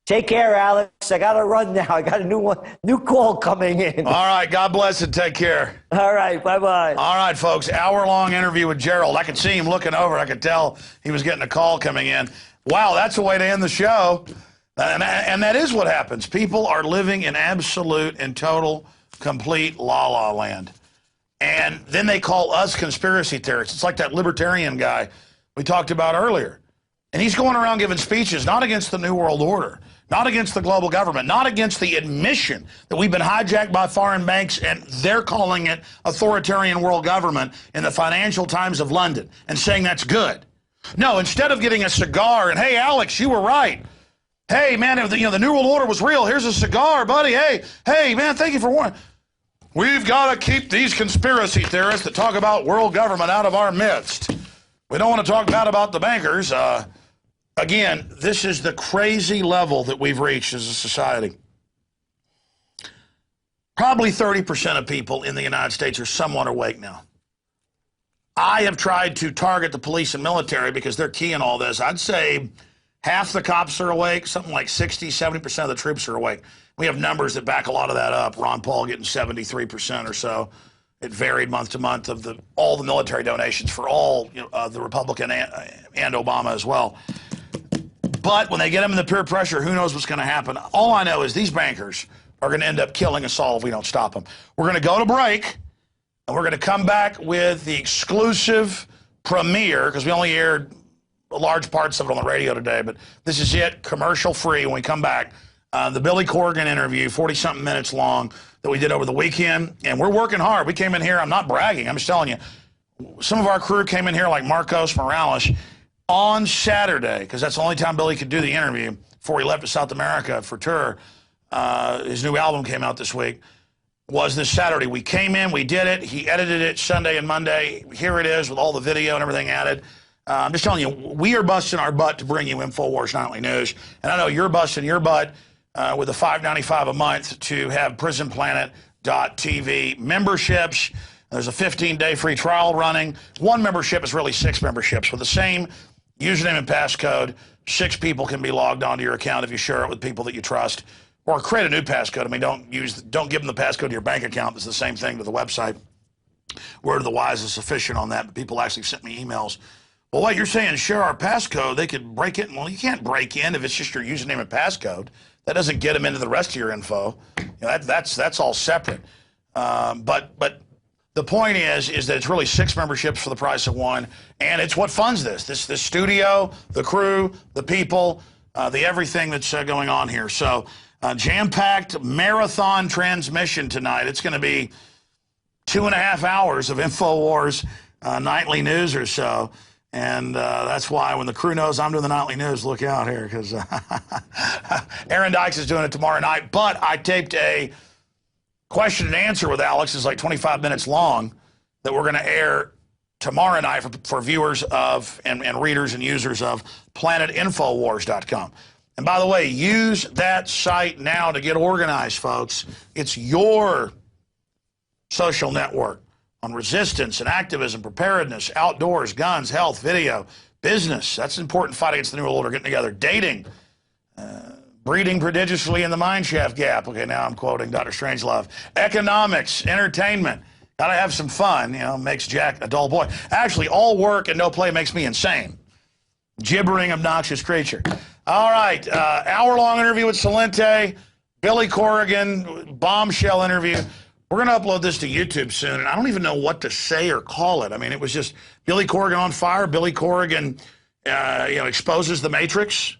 Take care, Alex. I got to run now. I got a new call coming in. All right. God bless and take care. All right. Bye-bye. All right, folks. Hour-long interview with Gerald. I could see him looking over. I could tell he was getting a call coming in. Wow, that's a way to end the show. And that is what happens. People are living in absolute and total, complete la-la land. And then they call us conspiracy theorists. It's like that libertarian guy we talked about earlier. And he's going around giving speeches, not against the New World Order, not against the global government, not against the admission that we've been hijacked by foreign banks and they're calling it authoritarian world government in the Financial Times of London and saying that's good. No, instead of getting a cigar and, hey, Alex, you were right. Hey, man, if the New World Order was real, here's a cigar, buddy. Hey, man, thank you for warning. We've got to keep these conspiracy theorists that talk about world government out of our midst. We don't want to talk bad about the bankers. Again, this is the crazy level that we've reached as a society. Probably 30% of people in the United States are somewhat awake now. I have tried to target the police and military because they're key in all this. I'd say half the cops are awake, something like 60, 70% of the troops are awake. We have numbers that back a lot of that up. Ron Paul getting 73% or so. It varied month to month of all the military donations for all the Republican and Obama as well. But when they get them in the peer pressure, who knows what's going to happen? All I know is these bankers are going to end up killing us all if we don't stop them. We're going to go to break, and we're going to come back with the exclusive premiere, because we only aired large parts of it on the radio today, but this is it, commercial-free when we come back. The Billy Corgan interview, 40-something minutes long, that we did over the weekend, and we're working hard. We came in here, I'm not bragging, I'm just telling you, some of our crew came in here like Marcos Morales on Saturday, because that's the only time Billy could do the interview before he left to South America for tour. His new album came out this week, was this Saturday. We came in, we did it, he edited it Sunday and Monday. Here it is with all the video and everything added. I'm just telling you, we are busting our butt to bring you InfoWars Nightly News, and I know you're busting your butt with the $5.95 a month to have PrisonPlanet.tv memberships. There's a 15-day free trial running. One membership is really 6 memberships. With the same username and passcode, 6 people can be logged onto your account if you share it with people that you trust. Or create a new passcode. I mean, don't give them the passcode to your bank account. It's the same thing to the website. Word of the wise is sufficient on that, but people actually sent me emails. Well, wait, you're saying share our passcode, they could break it? Well, you can't break in if it's just your username and passcode. That doesn't get them into the rest of your info. You know, that's all separate. But the point is that it's really 6 memberships for the price of 1, and it's what funds this studio, the crew, the people, the everything that's going on here. So jam-packed marathon transmission tonight. It's going to be 2.5 hours of InfoWars nightly news or so. And that's why when the crew knows I'm doing the nightly news, look out here, because Aaron Dykes is doing it tomorrow night. But I taped a question and answer with Alex. It's like 25 minutes long that we're going to air tomorrow night for viewers of and readers and users of planetinfowars.com. And by the way, use that site now to get organized, folks. It's your social network on resistance and activism, preparedness, outdoors, guns, health, video, business. That's an important fight against the New World Order, getting together, dating, breeding prodigiously in the mineshaft gap. Okay, now I'm quoting Dr. Strangelove. Economics, entertainment. Gotta have some fun, you know, makes Jack a dull boy. Actually, all work and no play makes me insane. Gibbering, obnoxious creature. All right, hour-long interview with Celente, Billy Corgan, bombshell interview. We're going to upload this to YouTube soon, and I don't even know what to say or call it. I mean, it was just Billy Corgan on fire. Billy Corgan, exposes the Matrix.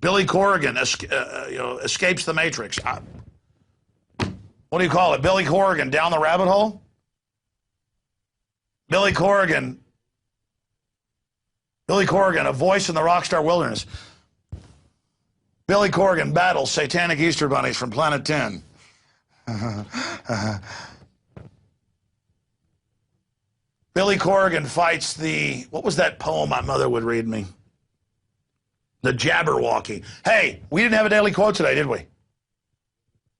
Billy Corgan, escapes the Matrix. What do you call it? Billy Corgan down the rabbit hole? Billy Corgan, a voice in the rockstar wilderness. Billy Corgan battles satanic Easter bunnies from Planet 10. Billy Corgan fights what was that poem my mother would read me? The Jabberwocky. Hey, we didn't have a daily quote today, did we?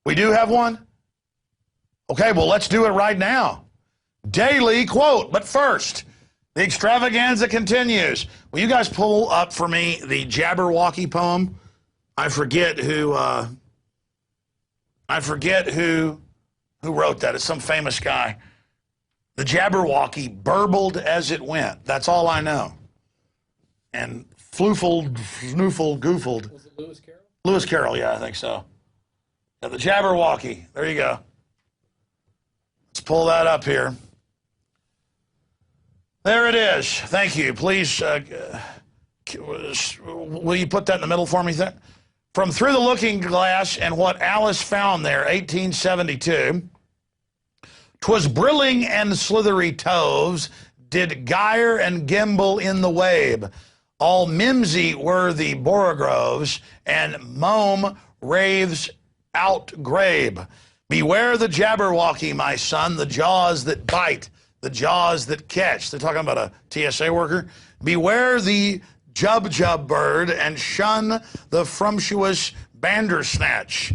We do have one? Okay, well, let's do it right now. Daily quote. But first, the extravaganza continues. Will you guys pull up for me the Jabberwocky poem? I forget who wrote that. It's some famous guy. The Jabberwocky burbled as it went. That's all I know. And floofled, snoofled, goofled. Was it Lewis Carroll? Lewis Carroll, yeah, I think so. Yeah, the Jabberwocky. There you go. Let's pull that up here. There it is. Thank you. Please, will you put that in the middle for me? From Through the Looking Glass and What Alice Found There, 1872. 'Twas brilling and slithery toves did gyre and gimble in the wabe. All mimsy were the borogroves, and mome raves outgrabe. Beware the Jabberwocky, my son, the jaws that bite, the jaws that catch. They're talking about a TSA worker. Beware the jub bird, and shun the frumptuous bandersnatch.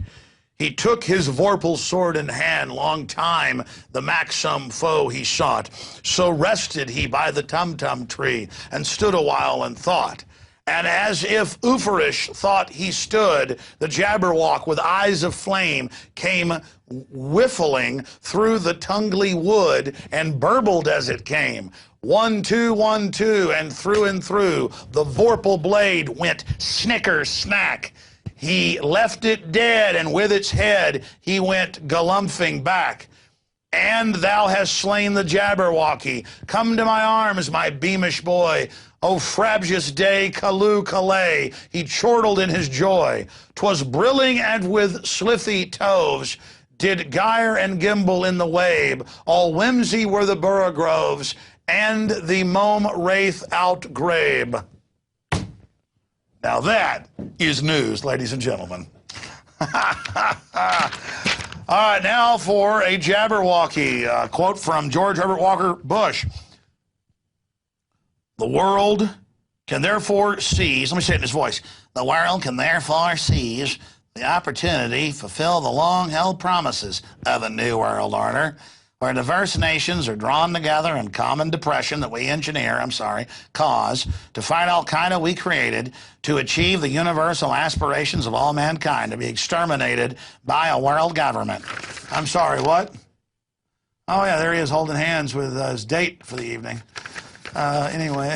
He took his vorpal sword in hand, long time the maxim foe he sought. So rested he by the tum-tum tree, and stood a while and thought. And as if Uferish thought he stood, the Jabberwock with eyes of flame came whiffling through the tungly wood and burbled as it came. 1, 2, 1, 2, and through the vorpal blade went snicker snack. He left it dead, and with its head he went galumphing back. And thou hast slain the Jabberwocky. Come to my arms, my beamish boy. O frabjous day, Callooh Callay, he chortled in his joy. 'Twas brilling and with slithy toves, did gyre and gimble in the wabe. All whimsy were the borogroves, and the mome wraith outgrabe. Now that is news, ladies and gentlemen. All right, now for a Jabberwocky quote from George Herbert Walker Bush. The world can therefore seize, let me say it in his voice, the world can therefore seize the opportunity to fulfill the long-held promises of a new world order, where diverse nations are drawn together in common depression that we cause, to fight Al-Qaeda we created, to achieve the universal aspirations of all mankind, to be exterminated by a world government. I'm sorry, what? Oh, yeah, there he is holding hands with his date for the evening. Anyway.